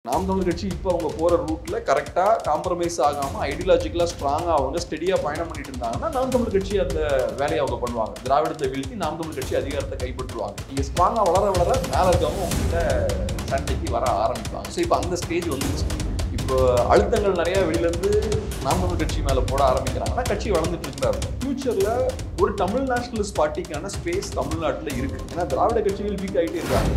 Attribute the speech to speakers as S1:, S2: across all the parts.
S1: நாம் தமிழர் கட்சி இப்போ அவங்க போகிற ரூட்டில் கரெக்டாக காம்ப்ரமைஸ் ஆகாமல் ஐடியாலஜிக்கலாக ஸ்ட்ராங்காக அவங்க ஸ்டெடியாக பயணம் பண்ணிட்டு இருந்தாங்கன்னா நாம் தமிழர் கட்சி அந்த வேலையை அவங்க பண்ணுவாங்க. திராவிடத்தை வீழ்த்தி நாம் தமிழர் கட்சி அதிகாரத்தை கைப்பற்றுவாங்க. நீங்கள் ஸ்ட்ராங்காக வளர வளர மேலே இருக்கவங்க உங்ககிட்ட சண்டைக்கு வர ஆரம்பிப்பாங்க. ஸோ இப்போ அந்த ஸ்டேஜ் வந்துருச்சு. இப்போ அழுத்தங்கள் நிறையா வெளியிலேருந்து நாம் தமிழர் கட்சி மேலே போட ஆரம்பிக்கிறாங்கன்னா கட்சி வளர்ந்துட்டு இருக்கிறாரு. ஃபியூச்சரில் ஒரு தமிழ் நேஷனலிஸ்ட் பார்ட்டிக்கான ஸ்பேஸ் தமிழ்நாட்டில் இருக்குது. ஏன்னா திராவிட கட்சிகள் வீக் ஆகிட்டே இருக்காங்க.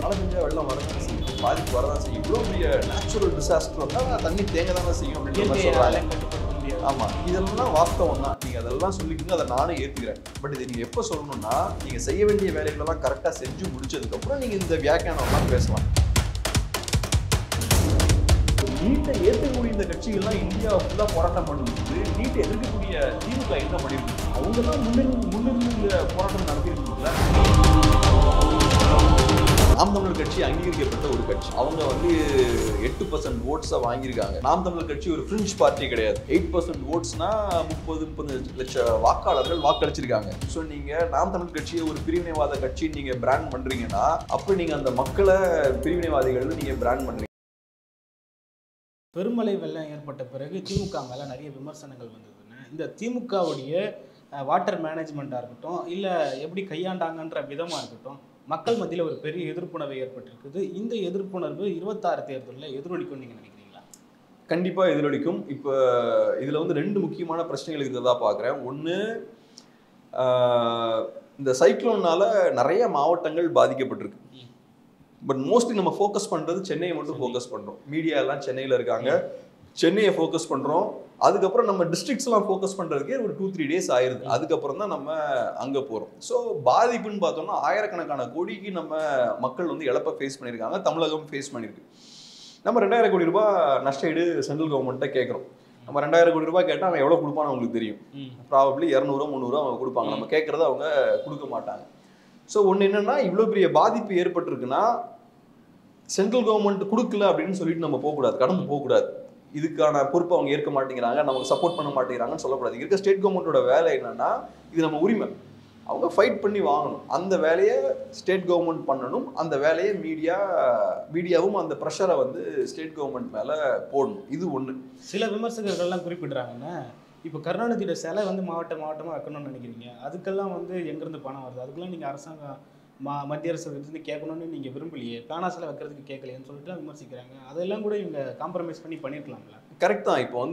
S1: மழை பெஞ்சா வெள்ளம் வரதான் செய்யும், பாதிப்பு வரதான் செய்யும். இவ்வளோ பெரிய நேச்சுரல் டிசாஸ்டர் வந்தால் தண்ணி தேங்க தானே செய்யும் அப்படின்னு சொல்கிறாங்க. ஆமாம், இதெல்லாம் வாஸ்தவம் தான். நீங்கள் அதெல்லாம் சொல்லிக்கோங்க, அதை நானும் ஏற்றுக்கிறேன். பட் இதை நீங்கள் எப்போ சொல்லணும்னா நீங்கள் செய்ய வேண்டிய வேலைகளெல்லாம் கரெக்டாக செஞ்சு முடிச்சதுக்கப்புறம் நீங்கள் இந்த வியாக்கியானம்லாம் பேசலாம். நீட்டை ஏற்கக்கூடிய இந்த கட்சிகள்லாம் இந்தியா ஃபுல்லாக போராட்டம் பண்ணும்போது நீட்டை எதிர்க்கக்கூடிய திமுக என்ன பண்ணிருக்கு? அவங்க தான் முன்னிருந்து இந்த போராட்டம் நடத்திருக்கீங்களா? நாம் தமிழர் கட்சி அங்கீகரிக்கப்பட்ட ஒரு கட்சி. அவங்க 8% ஓட்ஸை வாங்கியிருக்காங்க. நாம் தமிழர் கட்சி ஒரு ஃப்ரிஞ்ச் பார்ட்டி கிடையாது. 8% ஓட்ஸ்னா 30 லட்சம் வாக்காளர்கள் வாக்களிச்சிருக்காங்க. ஸோ நீங்கள் நாம் தமிழர் கட்சியை ஒரு பிரிவினைவாத கட்சி நீங்கள் பிராண்ட் பண்ணுறீங்கன்னா அப்போ நீங்கள் அந்த மக்களை பிரிவினைவாதிகள் நீங்கள் பிராண்ட் பண்ணுறீங்க.
S2: பெருமழை வெள்ளம் ஏற்பட்ட பிறகு திமுக மேலே நிறைய விமர்சனங்கள் வந்ததுன்னு, இந்த திமுகவுடைய வாட்டர் மேனேஜ்மெண்ட்டாக இருக்கட்டும், இல்லை எப்படி கையாண்டாங்கன்ற விதமாக இருக்கட்டும், மக்கள் மத்தியில் ஒரு பெரிய எதிர்ப்புணர்வு ஏற்பட்டிருக்குது. இந்த எதிர்ப்புணர்வு 26 தேர்தலில் எதிரொலிக்கும் நீங்கள் நினைக்கிறீங்களா?
S1: கண்டிப்பாக எதிரொலிக்கும். இப்போ இதில் 2 முக்கியமான பிரச்சனைகள் இருக்கிறதா பார்க்குறேன். ஒன்று, இந்த சைக்ளோனால் நிறைய மாவட்டங்கள் பாதிக்கப்பட்டிருக்கு. பட் மோஸ்ட்லி நம்ம ஃபோக்கஸ் பண்ணுறது சென்னையை மட்டும் ஃபோக்கஸ் பண்ணுறோம். மீடியா எல்லாம் சென்னையில் இருக்காங்க, சென்னையை ஃபோக்கஸ் பண்ணுறோம். அதுக்கப்புறம் நம்ம டிஸ்ட்ரிக்ஸ்லாம் ஃபோக்கஸ் பண்ணுறதுக்கே ஒரு 2-3 டேஸ் ஆயிடுது. அதுக்கப்புறம் தான் நம்ம அங்கே போகிறோம். ஸோ பாதிப்புன்னு பார்த்தோம்னா ஆயிரக்கணக்கான கோடிக்கு நம்ம மக்கள் இழப்பை ஃபேஸ் பண்ணியிருக்காங்க. தமிழகம் ஃபேஸ் பண்ணியிருக்கு. நம்ம 2000 கோடி ரூபாய் நஷ்டஈடு சென்ட்ரல் கவர்மெண்ட்டை கேட்குறோம். நம்ம 2000 கோடி ரூபாய் கேட்டால் அவன் எவ்வளோ கொடுப்பான்னு அவங்களுக்கு தெரியும். ப்ராபப்ளி 200-300 அவங்க கொடுப்பாங்க. நம்ம கேட்குறத அவங்க கொடுக்க மாட்டாங்க. ஸோ ஒன்று என்னென்னா, இவ்வளோ பெரிய பாதிப்பு ஏற்பட்டிருக்குன்னா சென்ட்ரல் கவர்மெண்ட் கொடுக்கல அப்படின்னு சொல்லிட்டு நம்ம போகக்கூடாது, கடந்து போகக்கூடாது. இதுக்கான பொறுப்பை அவங்க ஏற்க மாட்டேங்கிறாங்க, நமக்கு சப்போர்ட் பண்ண மாட்டேங்கிறாங்கன்னு சொல்லக்கூடாது. இருக்க ஸ்டேட் கவர்மெண்ட்டோட வேலை என்னன்னா, இது நம்ம உரிமை, அவங்க ஃபைட் பண்ணி வாங்கணும். அந்த வேலையை ஸ்டேட் கவர்மெண்ட் பண்ணணும். அந்த வேலையை மீடியாவும் அந்த ப்ரெஷரை ஸ்டேட் கவர்மெண்ட் மேலே போடணும். இது ஒன்று.
S2: சில விமர்சகர்கள்லாம் குறிப்பிடுறாங்கன்னா, இப்போ கருணாநிதியோட சிலை மாவட்டமாக வைக்கணும்னு நினைக்கிறீங்க. அதுக்கெல்லாம் எங்கேருந்து பணம் வருது? அதுக்கெல்லாம் நீங்கள் அரசாங்கம் மத்திய அரசு கேட்கணும்னு நீங்கள் விரும்பலையே, பிளானா சிலை வைக்கிறதுக்கு கேட்கலையேன்னு சொல்லிட்டு விமர்சிக்கிறாங்க. அதெல்லாம் கூட இவங்க காம்ப்ரமைஸ் பண்ணியிருக்கலாம்ல?
S1: கரெக்ட் தான். இப்போ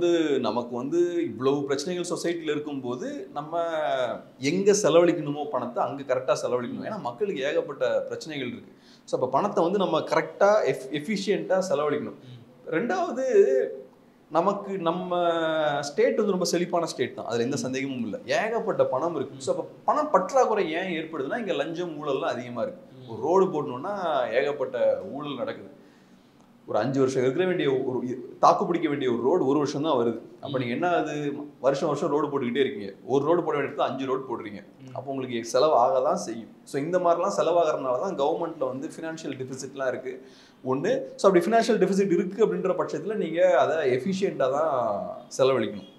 S1: நமக்கு இவ்வளவு பிரச்சனைகள் சொசைட்டியில் இருக்கும்போது நம்ம எங்கே செலவழிக்கணுமோ பணத்தை அங்கே கரெக்டாக செலவழிக்கணும். ஏன்னா மக்களுக்கு ஏகப்பட்ட பிரச்சனைகள் இருக்குது. ஸோ அப்போ பணத்தை நம்ம கரெக்டாக எஃபிஷியண்ட்டாக செலவழிக்கணும். ரெண்டாவது, நமக்கு நம்ம ஸ்டேட் ரொம்ப செழிப்பான ஸ்டேட் தான், அதில் எந்த சந்தேகமும் இல்லை. ஏகப்பட்ட பணம் இருக்குது. ஸோ அப்போ பணம் பற்றாக்குறை ஏன் ஏற்படுதுன்னா இங்கே லஞ்சம் ஊழல்லாம் அதிகமாக இருக்குது. ஒரு ரோடு போடணுன்னா ஏகப்பட்ட ஊழல் நடக்குது. ஒரு 5 வருஷம் இருக்கிற வேண்டிய ஒரு தாக்கு பிடிக்க வேண்டிய ஒரு ரோடு 1 வருஷம் தான் வருது. அப்போ நீங்கள் என்ன ஆகுது, வருஷம் ரோடு போட்டுக்கிட்டே இருக்கீங்க. ஒரு ரோடு போட வேண்டியது 5 ரோடு போடுறீங்க. அப்போ உங்களுக்கு செலவு ஆக தான் செய்யும். ஸோ இந்த மாதிரிலாம் செலவாகிறதுனால தான் கவர்மெண்ட்டில் ஃபினான்ஷியல் டெபிசிட்லாம் இருக்குது. ஒன்று, ஸோ அப்படி ஃபினான்ஷியல் டெபிசிட் இருக்குது அப்படின்ற பட்சத்தில் நீங்கள் அதை எஃபிஷியண்ட்டாக தான் செலவழிக்கணும்.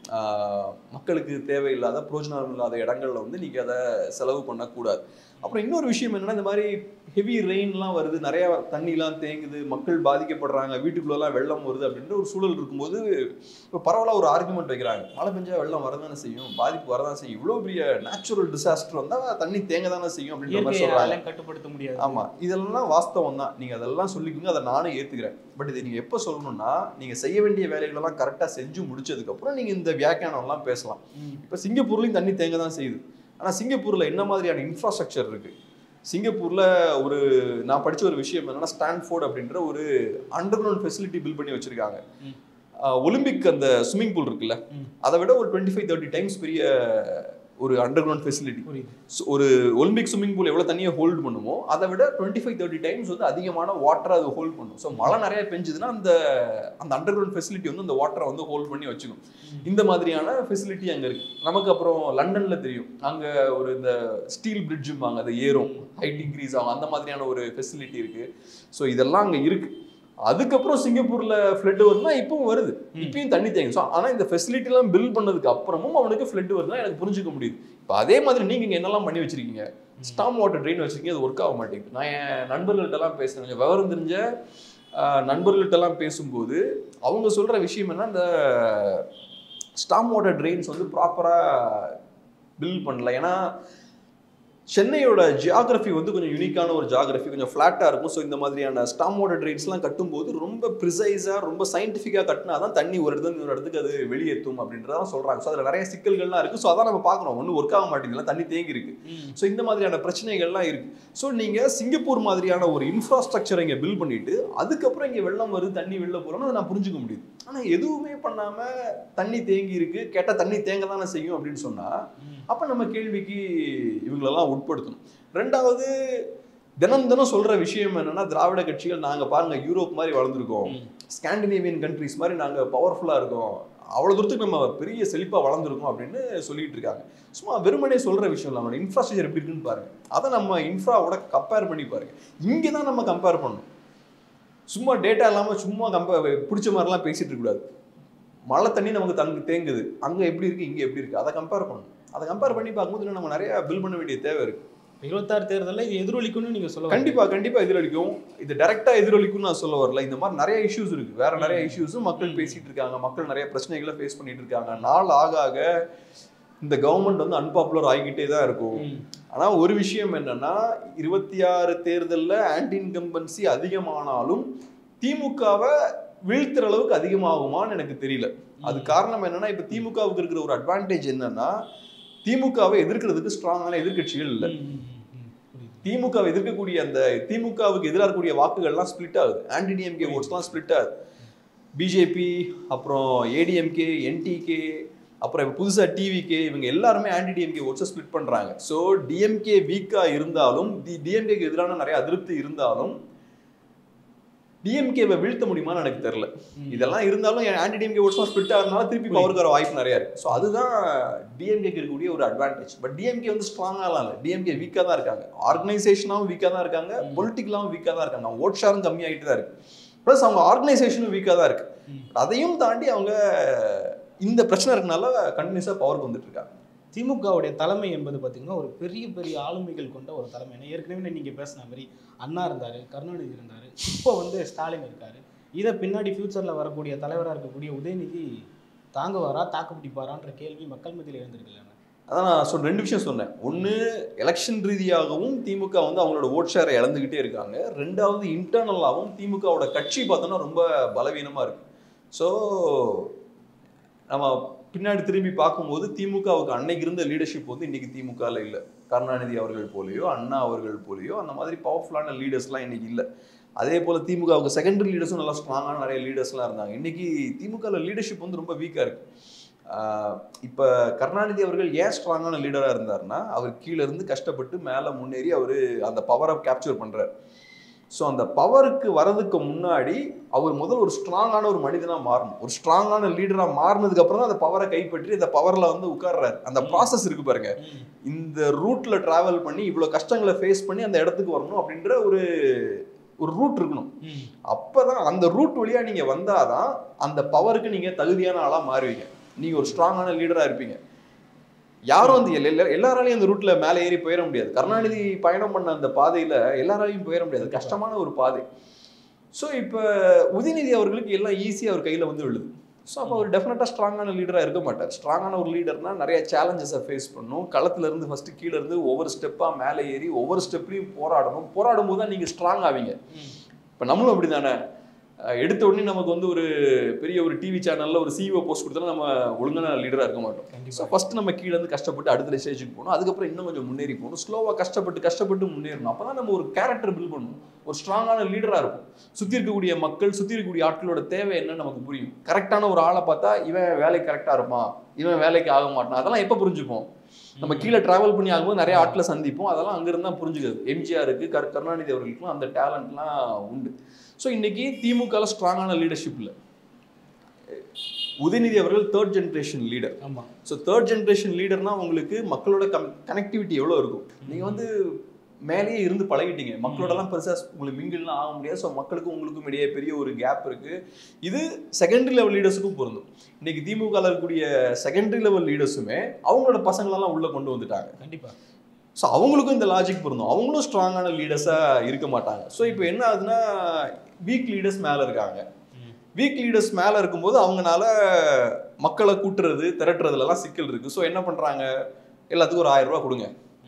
S1: மக்களுக்கு தேவையில்லாத பிரயோஜனம் இல்லாத இடங்களில் நீங்கள் அதை செலவு பண்ணக்கூடாது. அப்புறம் இன்னொரு விஷயம் என்னென்னா, இந்த மாதிரி ஹெவி ரெயின்லாம் வருது, நிறையா தண்ணிலாம் தேங்குது, மக்கள் பாதிக்கப்படுறாங்க, வீட்டுக்குள்ளெல்லாம் வெள்ளம் வருது அப்படின்ற ஒரு சூழல் இருக்கும்போது இப்போ பரவலாக ஒரு ஆர்குமெண்ட் வைக்கிறாங்க. மழை பெஞ்சா வெள்ளம் வரதானே செய்யும், பாதிப்பு வரதான் செய்யும். இவ்வளோ பெரிய நேச்சுரல் டிசாஸ்டர் வந்தால் தண்ணி தேங்க தானே செய்யும் அப்படின்ற மாதிரி சொல்கிறாங்க.
S2: கட்டுப்படுத்த முடியாது.
S1: ஆமாம், இதெல்லாம் வாஸ்தவம் தான். நீங்கள் அதெல்லாம் சொல்லிக்கோங்க, அதை நானும் ஏற்றுக்கிறேன். பட் இதை நீங்கள் எப்போ சொல்லணும்னா நீங்கள் செய்ய வேண்டிய வேலைகளெல்லாம் கரெக்டாக செஞ்சு முடிச்சதுக்கப்புறம் நீங்கள் இந்த வியாக்கியானம்லாம் பேசலாம். இப்போ சிங்கப்பூர்லேயும் தண்ணி தேங்க தான் செய்யுது. ஆனால் சிங்கப்பூரில் என்ன மாதிரியான இன்ஃப்ராஸ்ட்ரக்சர் இருக்குது? சிங்கப்பூரில் நான் படித்த ஒரு விஷயம் என்னன்னா, ஸ்டான்ஃபோர்ட் அப்படின்ற ஒரு அண்டர் கிரவுண்ட் ஃபெசிலிட்டி பில்ட் பண்ணி வச்சுருக்காங்க. ஒலிம்பிக் அந்த ஸ்விம்மிங் பூல் இருக்குல்ல, அதை விட ஒரு 25-30 டைம்ஸ் பெரிய ஒரு அண்டர் கிரவுண்ட் ஃபெசிலிட்டி. ஒரு ஒலிம்பிக் ஸ்விம்மிங் பூல் எவ்வளோ தண்ணியை ஹோல்டு பண்ணுமோ அதை விட 25-30 டைம்ஸ் அதிகமான வாட்டரை அது ஹோல்ட் பண்ணும். ஸோ மழை நிறைய பெஞ்சுதுன்னா அந்த அண்டர் கிரவுண்ட் ஃபெசிலிட்டி அந்த வாட்டரை ஹோல்ட் பண்ணி வச்சுக்கும். இந்த மாதிரியான ஃபெசிலிட்டி அங்கே இருக்குது. நமக்கு அப்புறம் லண்டனில் தெரியும், அங்கே இந்த ஸ்டீல் பிரிட்ஜும்பாங்க, அது ஏறும், ஹைட் இன்க்ரீஸ் ஆகும், அந்த மாதிரியான ஒரு ஃபெசிலிட்டி இருக்குது. ஸோ இதெல்லாம் அங்கே இருக்குது. அதுக்கப்புறம் சிங்கப்பூர்ல ஃப்ளட் வருதுன்னா இப்பவும் வருது, இப்பயும் தண்ணி தேங்கும். ஸோ ஆனால் இந்த ஃபெசிலிட்டிலாம் பில்ட் பண்ணதுக்கு அப்புறமும் அவனுக்கு ஃப்ளட் வருதுன்னா எனக்கு புரிஞ்சுக்க முடியுது. இப்போ அதே மாதிரி நீங்க இங்கே என்னெல்லாம் பண்ணி வச்சிருக்கீங்க? ஸ்டாம் வாட்டர் ட்ரெயின் வச்சிருக்கீங்க, அது ஒர்க் ஆக மாட்டேங்குது. நான் என் நண்பர்கள்ட்டெல்லாம் பேசுகிறேன், கொஞ்சம் விவரம் தெரிஞ்ச நண்பர்கள்ட்டெல்லாம் பேசும்போது அவங்க சொல்கிற விஷயம் என்ன, இந்த ஸ்டாம் வாட்டர் ட்ரெயின்ஸ் வந்து ப்ராப்பராக பில்ட் பண்ணல. ஏன்னா சென்னையோட ஜியாகிரபி வந்து கொஞ்சம் யூனிக்கான ஒரு ஜியாகிரபி, கொஞ்சம் ஃப்ளாட்டாக இருக்கும். ஸோ இந்த மாதிரியான ஸ்டாம் வாட்டர் ட்ரெயின்ஸ்லாம் கட்டும்போது ரொம்ப ப்ரிசைஸாக ரொம்ப சயின்டிஃபிக்காக கட்டினா தான் தண்ணி ஒரு இடத்துல இன்னொரு இடத்துக்கு அது வெளியேற்றும் அப்படின்றதான் சொல்கிறாங்க. ஸோ அதில் நிறைய சிக்கல்கள்லாம் இருக்குது. ஸோ அதான் நம்ம பார்க்குறோம், ஒன்றும் ஒர்க் ஆக மாட்டேங்குதுலாம், தண்ணி தேங்கி இருக்குது. ஸோ இந்த மாதிரியான பிரச்சனைகள்லாம் இருக்குது. ஸோ நீங்கள் சிங்கப்பூர் மாதிரியான ஒரு இன்ஃப்ராஸ்ட்ரக்சரை இங்கே பில்ட் பண்ணிவிட்டு அதுக்கப்புறம் இங்கே வெள்ளம் வருது, தண்ணி வெளில போகிறோன்னு அதை நான் புரிஞ்சுக்க முடியுது. ஆனால் எதுவுமே பண்ணாமல் தண்ணி தேங்கி இருக்குது, கேட்டால் தண்ணி தேங்க தானே செய்யும் அப்படின்னு சொன்னால் அப்போ நம்ம கேள்விக்கு இவங்களெல்லாம் உட்படுத்தணும். ரெண்டாவது, தினம் தினம் சொல்கிற விஷயம் என்னென்னா, திராவிட கட்சிகள் நாங்கள் பாருங்கள் யூரோப் மாதிரி வளர்ந்துருக்கோம், ஸ்காண்டினேவியன் கண்ட்ரிஸ் மாதிரி நாங்கள் பவர்ஃபுல்லாக இருக்கோம், அவ்வளோ தூரத்துக்கு நம்ம பெரிய செழிப்பாக வளர்ந்துருக்கோம் அப்படின்னு சொல்லிட்டு இருக்காங்க. சும்மா வெறுமனே சொல்கிற விஷயம் இல்லை, நம்மளோட இன்ஃப்ராஸ்ட்ரக்சர் எப்படி இருக்குன்னு பாருங்கள், அதை நம்ம இன்ஃப்ராவோட கம்பேர் பண்ணி பாருங்கள். இங்கே தான் நம்ம கம்பேர் பண்ணணும், சும்மா டேட்டா இல்லாமல் சும்மா பிடிச்ச மாதிரிலாம் பேசிகிட்டு இருக்கக்கூடாது. மழை தண்ணி நமக்கு தேங்குது, அங்கே எப்படி இருக்குது இங்கே எப்படி இருக்குது, அதை கம்பேர் பண்ணணும். அதை கம்பேர் பண்ணி பார்க்கும்போது நம்ம நிறைய பில் பண்ண வேண்டிய தேவை இருக்குது.
S2: 26 தேர்தலில் இது எதிரொலிக்கும்னு நீங்கள் சொல்ல?
S1: கண்டிப்பாக எதிரொலிக்கும். இது டைரெக்டாக எதிரொலிக்கும்னு நான் சொல்ல வரல. இந்த மாதிரி நிறைய இஷ்யூஸ் இருக்குது, வேற நிறைய இஷ்யூஸும் மக்கள் பேசிகிட்டு இருக்காங்க, மக்கள் நிறைய பிரச்சனைகளை ஃபேஸ் பண்ணிட்டு இருக்காங்க. நாள் ஆக ஆக இந்த கவர்மெண்ட் வந்து அன்பாப்புலர் ஆகிக்கிட்டே தான் இருக்கும். ஆனால் ஒரு விஷயம் என்னன்னா, 26 தேர்தலில் ஆன்டி இன்கம்பன்சி அதிகமானாலும் திமுகவை வீழ்த்துற அளவுக்கு அதிகமாகுமான்னு எனக்கு தெரியல. அது காரணம் என்னன்னா, இப்போ திமுகவுக்கு இருக்கிற ஒரு அட்வான்டேஜ் என்னன்னா, திமுகவை எதிர்க்கிறதுக்கு ஸ்ட்ராங்கான எதிர்கட்சிகள் இல்லை. திமுகவை எதிர்க்கக்கூடிய அந்த திமுகவுக்கு எதிராக இருக்கக்கூடிய வாக்குகள்லாம் ஸ்பிளிட் ஆகுது, ஆன்டி டிஎம்கே ஓட்ஸ்லாம் ஸ்பிளிட் ஆகுது. பிஜேபி, அப்புறம் ஏடிஎம்கே, என்டிகே, அப்புறம் புதுசாக டிவிகே, இவங்க எல்லாருமே ஆன்டி டிஎம்கே ஓட்ஸை ஸ்பிளிட் பண்ணுறாங்க. ஸோ டிஎம்கே வீக்காக இருந்தாலும், டிஎம்கேக்கு எதிரான நிறைய அதிருப்தி இருந்தாலும் டிஎம்கேவை வீழ்த்த முடியுமான்னு எனக்கு தெரியல. இதெல்லாம் இருந்தாலும் ஆன்டி டிஎம்கே ஓட்ஸ்லாம் ஸ்பிளிட் ஆகிறதுனால திருப்பி பவருக்கு வர வாய்ப்பு நிறையா இருக்குது. ஸோ அதுதான் டிஎம்கேக்கு இருக்கக்கூடிய ஒரு அட்வான்டேஜ். பட் டிஎம்கே வந்து ஸ்ட்ராங்காகலாம் இல்லை, டிஎம்கே வீக்காக தான் இருக்காங்க, ஆர்கனைசேஷனாகவும் வீக்காக தான் இருக்காங்க, பொலிட்டிக்கலாகவும் வீக்காக தான் இருக்காங்க, ஓட் ஷேரும் கம்மியாகிட்டு தான் இருக்குது, ப்ளஸ் அவங்க ஆர்கனைசேஷனும் வீக்காக தான் இருக்குது. அதையும் தாண்டி அவங்க இந்த பிரச்சனை இருக்கனால கண்டினியூஸாக பவருக்கு வந்துட்டு இருக்காங்க.
S2: திமுகவுடைய தலைமை என்பது பார்த்திங்கன்னா ஒரு பெரிய பெரிய ஆளுமைகள் கொண்ட ஒரு தலைமை. ஏற்கனவே நீங்கள் பேசின மாதிரி அண்ணா இருந்தார், கருணாநிதி இருந்தார், இப்போ வந்து ஸ்டாலின் இருக்கார். இதை பின்னாடி ஃப்யூச்சரில் வரக்கூடிய தலைவராக இருக்கக்கூடிய உதயநிதி தாங்குவாரா தாக்கு பிடிப்பாரான்ற கேள்வி மக்கள் மத்தியில் எழுந்திருக்கல.
S1: அதான் நான் ரெண்டு விஷயம் சொன்னேன். ஒன்று, எலெக்ஷன் ரீதியாகவும் திமுக வந்து அவங்களோட ஓட் ஷேரை இழந்துக்கிட்டே இருக்காங்க. ரெண்டாவது, இன்டர்னலாகவும் திமுகவோட கட்சி பார்த்தோன்னா ரொம்ப பலவீனமாக இருக்குது. ஸோ நம்ம பின்னாடி திரும்பி பார்க்கும்போது திமுகவுக்கு அன்னைக்கு இருந்த லீடர்ஷிப் வந்து இன்னைக்கு திமுகவில் இல்லை. கருணாநிதி அவர்கள் போலையோ, அண்ணா அவர்கள் போலையோ அந்த மாதிரி பவர்ஃபுல்லான லீடர்ஸ்லாம் இன்னைக்கு இல்லை. அதே போல் திமுகவுக்கு செகண்டரி லீடர்ஸும் நல்லா ஸ்ட்ராங்கான நிறைய லீடர்ஸ்லாம் இருந்தாங்க. இன்னைக்கு திமுகவில் லீடர்ஷிப் வந்து ரொம்ப வீக்காக இருக்குது. இப்போ கருணாநிதி அவர்கள் ஏன் ஸ்ட்ராங்கான லீடராக இருந்தார்னா, அவர் கீழே இருந்து கஷ்டப்பட்டு மேலே முன்னேறி அவர் அந்த பவரை கேப்சர் பண்ணுறார். ஸோ அந்த பவருக்கு வரதுக்கு முன்னாடி அவர் முதல் ஒரு ஸ்ட்ராங்கான ஒரு மனிதனாக மாறணும், ஒரு ஸ்ட்ராங்கான லீடராக மாறினதுக்கு அப்புறம் தான் அந்த பவரை கைப்பற்றி அந்த பவரில் வந்து உட்கார்றாரு. அந்த ப்ராசஸ் இருக்கு பாருங்க, இந்த ரூட்ல டிராவல் பண்ணி இவ்வளோ கஷ்டங்களை ஃபேஸ் பண்ணி அந்த இடத்துக்கு வரணும் அப்படின்ற ஒரு ரூட் இருக்கணும். அப்பதான் அந்த ரூட் வழியா நீங்க வந்தாதான் அந்த பவருக்கு நீங்க தகுதியான ஆளா மாறுவீங்க, நீங்க ஒரு ஸ்ட்ராங்கான லீடரா இருப்பீங்க. யாரும் வந்து எல்லாராலையும் அந்த ரூட்ல மேலே ஏறி போயிட முடியாது. கருணாநிதி பயணம் பண்ண அந்த பாதையில எல்லாராலையும் போயிட முடியாது, கஷ்டமான ஒரு பாதை. ஸோ இப்போ உதயநிதி அவர்களுக்கு எல்லாம் ஈஸியாக அவர் கையில் வந்து விழுது. ஸோ அப்போ அவர் டெஃபினட்டாக ஸ்ட்ராங்கான லீடராக இருக்க மாட்டார். ஸ்ட்ராங்கான ஒரு லீடர்னா நிறைய சேலஞ்சஸை ஃபேஸ் பண்ணணும், களத்துல இருந்து ஃபர்ஸ்ட் கீழே இருந்து ஒவ்வொரு ஸ்டெப்பாக மேலே ஏறி ஒவ்வொரு ஸ்டெப்லையும் போராடும் போது தான் நீங்கள் ஸ்ட்ராங் ஆவீங்க. இப்போ நம்மளும் அப்படி தானே, எடுத்த உடனே நமக்கு வந்து ஒரு பெரிய ஒரு டிவி சேனலில் ஒரு சிஇஓ போஸ்ட் கொடுத்தா நம்ம ஒழுங்கான லீடராக இருக்க மாட்டோம். ஸோ ஃபஸ்ட்டு நம்ம கீழே இருந்து கஷ்டப்பட்டு அடுத்த ஸ்டேஜுக்கு போகணும், அதுக்கப்புறம் இன்னும் கொஞ்சம் முன்னேறி போகணும், ஸ்லோவாக கஷ்டப்பட்டு முன்னேறணும். அப்போ தான் நம்ம ஒரு கேரக்டர் பில்ட் பண்ணணும், ஒரு ஸ்ட்ராங்கான லீடராக இருக்கும். சுற்றி இருக்கக்கூடிய மக்கள், சுற்றி இருக்கக்கூடிய ஆட்களோட தேவை என்னன்னு நமக்கு புரியும். கரெக்டான ஒரு ஆளை பார்த்தா இவன் வேலைக்கு கரெக்டாக இருப்பான், இவன் வேலைக்கு ஆக மாட்டான், அதெல்லாம் எப்போ புரிஞ்சுப்போம்? நம்ம கீழே டிராவல் பண்ணி ஆகும்போது நிறைய ஆட்களை சந்திப்போம், அதெல்லாம் அங்கிருந்து தான் புரிஞ்சுக்கிறது. எம்ஜிஆருக்கு, கருணாநிதி அவர்களுக்கும் அந்த டேலண்ட்லாம் உண்டு. ஸோ இன்னைக்கு திமுகவில் ஸ்ட்ராங்கான லீடர்ஷிப் இல்லை. உதயநிதி அவர்கள் தேர்ட் ஜென்ரேஷன் லீடர்.
S2: ஆமாம்.
S1: ஸோ தேர்ட் ஜென்ரேஷன் லீடர்னா உங்களுக்கு மக்களோட கனெக்டிவிட்டி எவ்வளோ இருக்கும்? நீங்கள் வந்து மேலேயே இருந்து பழகிட்டீங்க, மக்களோடலாம் பெருசாக உங்களுக்கு மிங்கிள்லாம் ஆக முடியாது. ஸோ மக்களுக்கும் உங்களுக்கும் இடையே பெரிய ஒரு கேப் இருக்குது. இது செகண்டரி லெவல் லீடர்ஸுக்கும் பொருந்தும். இன்னைக்கு திமுகவில் இருக்கக்கூடிய செகண்டரி லெவல் லீடர்ஸுமே அவங்களோட பசங்களெல்லாம் உள்ளே கொண்டு வந்துட்டாங்க.
S2: கண்டிப்பாக.
S1: ஸோ அவங்களுக்கும் இந்த லாஜிக் பொருந்தும், அவங்களும் ஸ்ட்ராங்கான லீடர்ஸாக இருக்க மாட்டாங்க. ஸோ இப்போ என்ன ஆகுதுன்னா வீக் லீடர்ஸ் மேலே இருக்காங்க. வீக் லீடர்ஸ் மேலே இருக்கும்போது அவங்களால மக்களை கூட்டுறது திரட்டுறதுலலாம் சிக்கல் இருக்குது. ஸோ என்ன பண்ணுறாங்க, எல்லாத்துக்கும் ஒரு 1000 ரூபா கொடுங்க,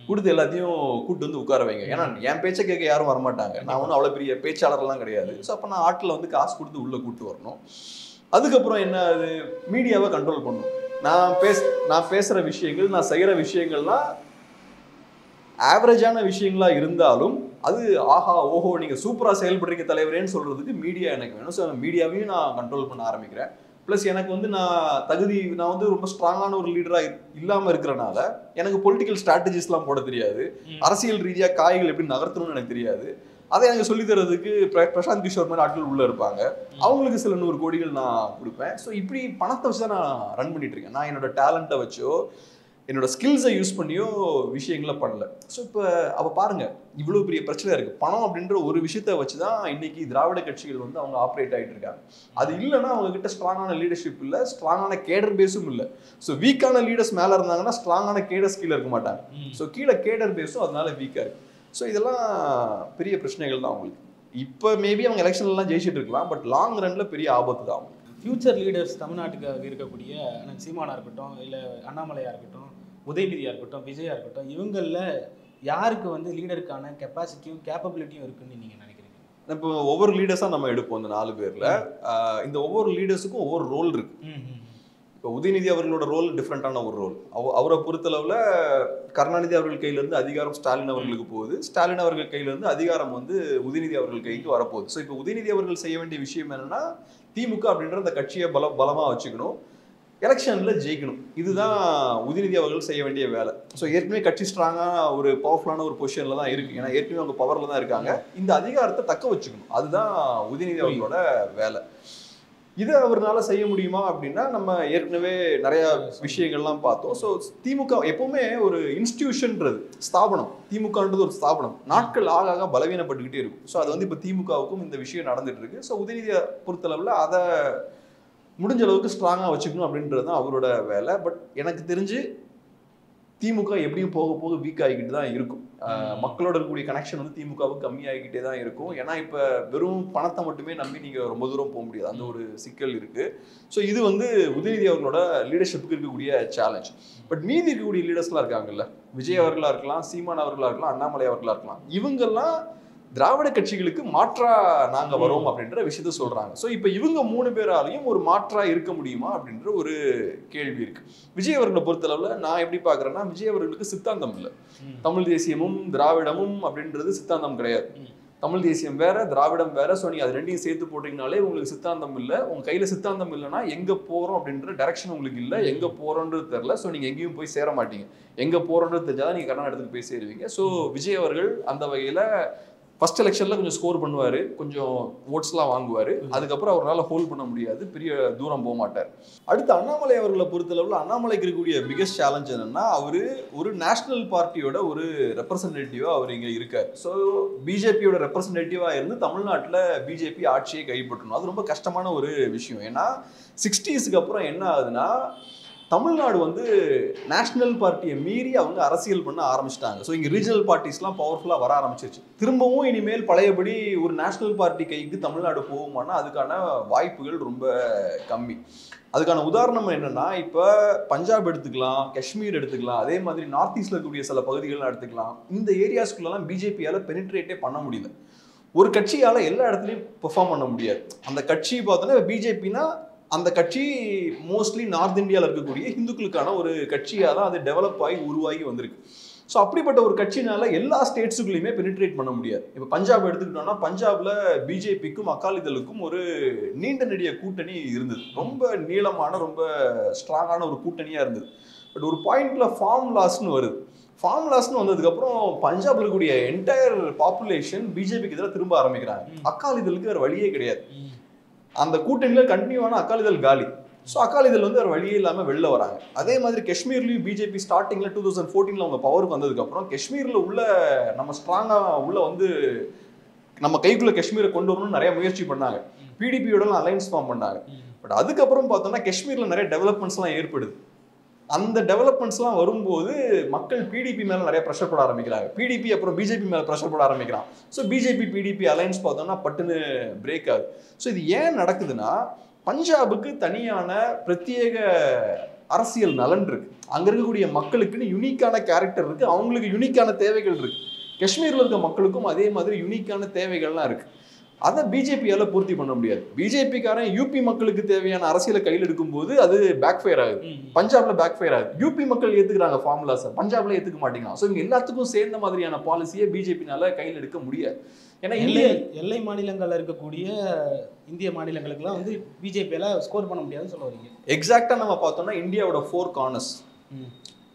S1: கொடுத்து எல்லாத்தையும் கூட்டு வந்து உட்கார வைங்க. ஏன்னா என் பேச்சை கேட்க யாரும் வரமாட்டாங்க, நான் ஒன்றும் அவ்வளோ பெரிய பேச்சாளர்லாம் கிடையாது. ஸோ அப்போ நான் ஆட்டில் வந்து காசு கொடுத்து உள்ளே கூப்பிட்டு வரணும். அதுக்கப்புறம் என்ன, அது மீடியாவை கண்ட்ரோல் பண்ணணும். நான் பேசுகிற விஷயங்கள், நான் செய்கிற விஷயங்கள்லாம் ஆவரேஜான விஷயங்களா இருந்தாலும் அது ஆஹா ஓஹோ நீங்கள் சூப்பராக செயல்படுறீங்க தலைவரேன்னு சொல்கிறதுக்கு மீடியா எனக்கு வேணும். ஸோ அந்த மீடியாவையும் நான் கண்ட்ரோல் பண்ண ஆரம்பிக்கிறேன். ப்ளஸ் எனக்கு வந்து நான் வந்து ரொம்ப ஸ்ட்ராங்கான ஒரு லீடராக இல்லாமல் இருக்கிறனால எனக்கு பொலிட்டிக்கல் ஸ்ட்ராட்டஜிஸ்லாம் போட தெரியாது, அரசியல் ரீதியாக காய்கள் எப்படி நகர்த்தணும்னு எனக்கு தெரியாது. அதை எனக்கு சொல்லி தரதுக்கு பிரசாந்த் கிஷோர் மாதிரி ஆட்கள் உள்ளே இருப்பாங்க, அவங்களுக்கு சில 100 கோடிகள் நான் கொடுப்பேன். ஸோ இப்படி பணத்தை வச்சு தான் நான் ரன் பண்ணிட்டு இருக்கேன். நான் என்னோட டேலண்ட்டை வச்சோ என்னோட ஸ்கில்ஸை யூஸ் பண்ணியோ விஷயங்களை பண்ணல. ஸோ இப்போ அவ பாருங்க, இவ்வளோ பெரிய பிரச்சனை இருக்குது. பணம் அப்படின்ற ஒரு விஷயத்த வச்சு தான் இன்னைக்கு திராவிட கட்சிகள் வந்து அவங்க ஆப்ரேட் ஆகிட்டு இருக்காங்க. அது இல்லைன்னா அவங்க கிட்ட ஸ்ட்ராங்கான லீடர்ஷிப் இல்லை, ஸ்ட்ராங்கான கேடர் பேஸும் இல்லை. ஸோ வீக்கான லீடர்ஸ் மேலே இருந்தாங்கன்னா ஸ்ட்ராங்கான கேடர்ஸ் கீழே இருக்க மாட்டாங்க. ஸோ கீழே கேடர் பேஸும் அதனால வீக்காக இருக்கு. ஸோ இதெல்லாம் பெரிய பிரச்சனைகள் தான் அவங்களுக்கு. இப்போ மேபி அவங்க எலெக்ஷன்லாம் ஜெயிச்சுட்டு இருக்கலாம், பட் லாங் ரன்ல பெரிய ஆபத்து தான் அவங்களுக்கு.
S2: ஃபியூச்சர் லீடர்ஸ் தமிழ்நாட்டுக்கு இருக்கக்கூடிய சீமானா இருக்கட்டும், இல்லை அண்ணாமலையாக இருக்கட்டும், உதயநிதியாக இருக்கட்டும், விஜயா இருக்கட்டும், இவங்களில் யாருக்கு வந்து லீடருக்கான கெப்பாசிட்டியும் கேப்பபிலிட்டியும் இருக்குன்னு நீங்கள் நினைக்கிறீங்க?
S1: இப்போ ஒவ்வொரு லீடர்ஸாக நம்ம எடுப்போம். இந்த 4 பேரில் இந்த ஒவ்வொரு லீடர்ஸுக்கும் ஒவ்வொரு ரோல் இருக்கு. இப்போ உதயநிதி அவர்களோட ரோல் டிஃப்ரெண்ட்டான ஒரு ரோல். அவரை பொறுத்தளவில் கருணாநிதி அவர்கள் கையிலேருந்து அதிகாரம் ஸ்டாலின் அவர்களுக்கு போகுது, ஸ்டாலின் அவர்கள் கையிலேருந்து அதிகாரம் வந்து உதயநிதி அவர்கள் கைக்கு வரப்போகுது. ஸோ இப்போ உதயநிதி அவர்கள் செய்ய வேண்டிய விஷயம் என்னன்னா, திமுக அப்படின்ற அந்த கட்சியை பலமாக வச்சுக்கணும், எலெக்ஷனில் ஜெயிக்கணும். இதுதான் உதயநிதி அவர்கள் செய்ய வேண்டிய வேலை. ஸோ ஏற்கனவே கட்சி ஸ்ட்ராங்காக ஒரு பவர்ஃபுல்லான ஒரு பொசிஷனில் தான் இருக்குது, ஏன்னா ஏற்கனவே அவங்க பவரில் தான் இருக்காங்க. இந்த அதிகாரத்தை தக்க வச்சுக்கணும், அதுதான் உதயநிதி அவர்களோட வேலை. இதை அவர்னால செய்ய முடியுமா அப்படின்னா நம்ம ஏற்கனவே நிறைய விஷயங்கள்லாம் பார்த்தோம். ஸோ திமுக எப்பவுமே ஒரு இன்ஸ்டிடியூஷன்ன்றது ஸ்தாபனம், திமுகன்றது ஒரு ஸ்தாபனம் நாட்கள் ஆக பலவீனப்பட்டுக்கிட்டே இருக்கும். ஸோ அது வந்து இப்போ திமுகவுக்கும் இந்த விஷயம் நடந்துட்டு இருக்கு. ஸோ உதயநிதியை பொறுத்தளவில் அதை முடிஞ்ச அளவுக்கு ஸ்ட்ராங்காக வச்சுக்கணும் அப்படின்றது தான் அவரோட வேலை. பட் எனக்கு தெரிஞ்சு திமுக எப்படியும் போக போக வீக் ஆகிக்கிட்டு தான் இருக்கும். மக்களோட இருக்கக்கூடிய கனெக்ஷன் வந்து திமுகவுக்கு கம்மியாகிக்கிட்டே தான் இருக்கும். ஏன்னா இப்போ வெறும் பணத்தை மட்டுமே நம்பி நீங்கள் ரொம்ப தூரம் போக முடியாது, அந்த ஒரு சிக்கல் இருக்குது. ஸோ இது வந்து உதயநிதி அவர்களோட லீடர்ஷிப்புக்கு இருக்கக்கூடிய சேலஞ்ச். பட் மீதி இருக்கக்கூடிய லீடர்ஸ்லாம் இருக்காங்கல்ல, விஜய் அவர்களாக இருக்கலாம், சீமான் அவர்களாக இருக்கலாம், அண்ணாமலை அவர்களாக இருக்கலாம், இவங்கெல்லாம் திராவிட கட்சிகளுக்கு மாற்றா நாங்க வரோம் அப்படின்ற விஷயத்த சொல்றாங்க. ஸோ இப்போ இவங்க 3 பேராலையும் ஒரு மாற்றா இருக்க முடியுமா அப்படின்ற ஒரு கேள்வி இருக்கு. விஜய் அவர்களை பொறுத்தளவுல நான் எப்படி பாக்குறேன்னா, விஜய் அவர்களுக்கு சித்தாந்தம் இல்லை. தமிழ் தேசியமும் திராவிடமும் அப்படின்றது சித்தாந்தம் கிடையாது. தமிழ் தேசியம் வேற, திராவிடம் வேற. ஸோ நீங்க அது ரெண்டையும் சேர்த்து போட்டீங்கனாலே உங்களுக்கு சித்தாந்தம் இல்லை. உங்க கையில சித்தாந்தம் இல்லைன்னா எங்க போறோம் அப்படின்ற டைரக்ஷன் உங்களுக்கு இல்லை, எங்க போறோன்றது தெரியல. ஸோ நீங்க எங்கேயும் போய் சேர மாட்டீங்க. எங்க போறோன்றது தெரிஞ்சாதான் நீங்க கர்நாடகத்துக்கு போய் சேருவீங்க. ஸோ விஜய் அவர்கள் அந்த வகையில ஃபர்ஸ்ட் எலெக்ஷன்ல கொஞ்சம் ஸ்கோர் பண்ணுவாரு, கொஞ்சம் ஓட்ஸ்லாம் வாங்குவாரு. அதுக்கப்புறம் அவரால் ஹோல்ட் பண்ண முடியாது, பெரிய தூரம் போக மாட்டார். அடுத்து அண்ணாமலை அவர்களை பொறுத்தளவில் அண்ணாமலைக்கு இருக்கக்கூடிய பிகெஸ்ட் சேலஞ்ச் என்னன்னா, அவரு ஒரு நேஷனல் பார்ட்டியோட ஒரு ரெப்ரசன்டேட்டிவா அவர் இங்க இருக்காரு. ஸோ பிஜேபியோட ரெப்ரசன்டேட்டிவா இருந்து தமிழ்நாட்டில் பிஜேபி ஆட்சியை கைப்பற்றணும். அது ரொம்ப கஷ்டமான ஒரு விஷயம். ஏன்னா 60ஸ்க்கு அப்புறம் என்ன ஆகுதுன்னா, தமிழ்நாடு வந்து நேஷனல் பார்ட்டியை மீறி அவங்க அரசியல் பண்ண ஆரம்பிச்சிட்டாங்க. ஸோ இங்கே ரீஜனல் பார்ட்டிஸ்லாம் பவர்ஃபுல்லாக வர ஆரம்பிச்சிருச்சு. திரும்பவும் இனிமேல் பழையபடி ஒரு நேஷனல் பார்ட்டி கைக்கு தமிழ்நாடு போகுமானா அதுக்கான வாய்ப்புகள் ரொம்ப கம்மி. அதுக்கான உதாரணம் என்னன்னா, இப்போ பஞ்சாப் எடுத்துக்கலாம், காஷ்மீர் எடுத்துக்கலாம், அதே மாதிரி நார்த் ஈஸ்ட்ல இருக்கக்கூடிய சில பகுதிகள்லாம் எடுத்துக்கலாம். இந்த ஏரியாஸ்குள்ளெல்லாம் பிஜேபியால் பெனிட்ரேட்டே பண்ண முடியல. ஒரு கட்சியால் எல்லா இடத்துலையும் பெர்ஃபார்ம் பண்ண முடியாது. அந்த கட்சி பார்த்தோன்னா பிஜேபினா அந்த கட்சி மோஸ்ட்லி நார்த் இந்தியாவில் இருக்கக்கூடிய இந்துக்களுக்கான ஒரு கட்சியாக தான் அது டெவலப் ஆகி உருவாகி வந்திருக்கு. ஸோ அப்படிப்பட்ட ஒரு கட்சினால எல்லா ஸ்டேட்ஸுக்குள்ளேயுமே பெனிட்ரேட் பண்ண முடியாது. இப்போ பஞ்சாப் எடுத்துக்கிட்டோம்னா, பஞ்சாப்ல பிஜேபிக்கும் அகாலிதளுக்கும் ஒரு நீண்ட நெடிய கூட்டணி இருந்தது. ரொம்ப நீளமான ரொம்ப ஸ்ட்ராங்கான ஒரு கூட்டணியாக இருந்தது. பட் ஒரு பாயிண்ட்ல ஃபார்ம் லாஸ்ன்னு வருது. ஃபார்ம் லாஸ்ன்னு வந்ததுக்கப்புறம் பஞ்சாப்ல இருக்கக்கூடிய என்டையர் பாப்புலேஷன் பிஜேபிக்கு எதிராக திரும்ப ஆரம்பிக்கிறாங்க. அகாலிதளுக்கு வேறு வழியே கிடையாது. அந்த கூட்டணியில் கண்டினியூவான அகாலிதள் காலி. ஸோ அகாலிதள் வந்து ஒரு வழியே இல்லாமல் வெளில வராங்க. அதே மாதிரி காஷ்மீர்லையும் பிஜேபி ஸ்டார்டிங்கில் 2014 அவங்க பவருக்கு வந்ததுக்கப்புறம் காஷ்மீரில் உள்ள நம்ம ஸ்ட்ராங்காக உள்ள வந்து நம்ம கைக்குள்ள காஷ்மீரை கொண்டு வரணும்னு நிறைய முயற்சி பண்ணாங்க. பிடிபியோடலாம் அலைன்ஸ் ஃபார்ம் பண்ணாங்க. பட் அதுக்கப்புறம் பார்த்தோம்னா காஷ்மீரில் நிறைய டெவலப்மெண்ட்ஸ்லாம் ஏற்படுது. அந்த டெவலப்மெண்ட்ஸ்லாம் வரும்போது மக்கள் பிடிபி மேல நிறைய ப்ரெஷர் போட ஆரம்பிக்கிறாங்க. பிடிபி அப்புறம் பிஜேபி மேல ப்ரெஷர் போட ஆரம்பிக்கிறான். ஸோ பிஜேபி பிடிபி அலைன்ஸ் பார்த்தோம்னா பட்டுன்னு பிரேக் ஆகுது. ஸோ இது ஏன் நடக்குதுன்னா, பஞ்சாபுக்கு தனியான பிரத்யேக அரசியல் நலன் இருக்கு. அங்க இருக்கக்கூடிய மக்களுக்குன்னு யூனிக்கான கேரக்டர் இருக்கு, அவங்களுக்கு யூனிக்கான தேவைகள் இருக்கு. காஷ்மீர்ல இருக்க மக்களுக்கும் அதே மாதிரி யூனிக்கான தேவைகள்லாம் இருக்கு. அதை பிஜேபியால பூர்த்தி பண்ண முடியாது. பிஜேபிக்காரன் யூபி மக்களுக்கு தேவையான அரசியலை கையில் எடுக்கும்போது அது பேக் ஃபயர் ஆகுது. பஞ்சாப்ல பேக் ஃபயர் ஆகுது. யூபி மக்கள் ஏத்துக்கிறாங்க ஃபார்முலாஸை, பஞ்சாப்ல ஏத்துக்க மாட்டேங்கிறாங்க. ஸோ இவங்க எல்லாத்துக்கும் சேர்ந்த மாதிரியான பாலிசியை பிஜேபினால கையில் எடுக்க முடியாது. ஏன்னா
S2: எல்லை மாநிலங்கள்ல இருக்கக்கூடிய இந்திய மாநிலங்களுக்குலாம் வந்து பிஜேபியால ஸ்கோர் பண்ண முடியாதுன்னு சொல்ல வரீங்க.
S1: எக்ஸாக்டா நம்ம பார்த்தோம்னா இந்தியாவோட 4 corners,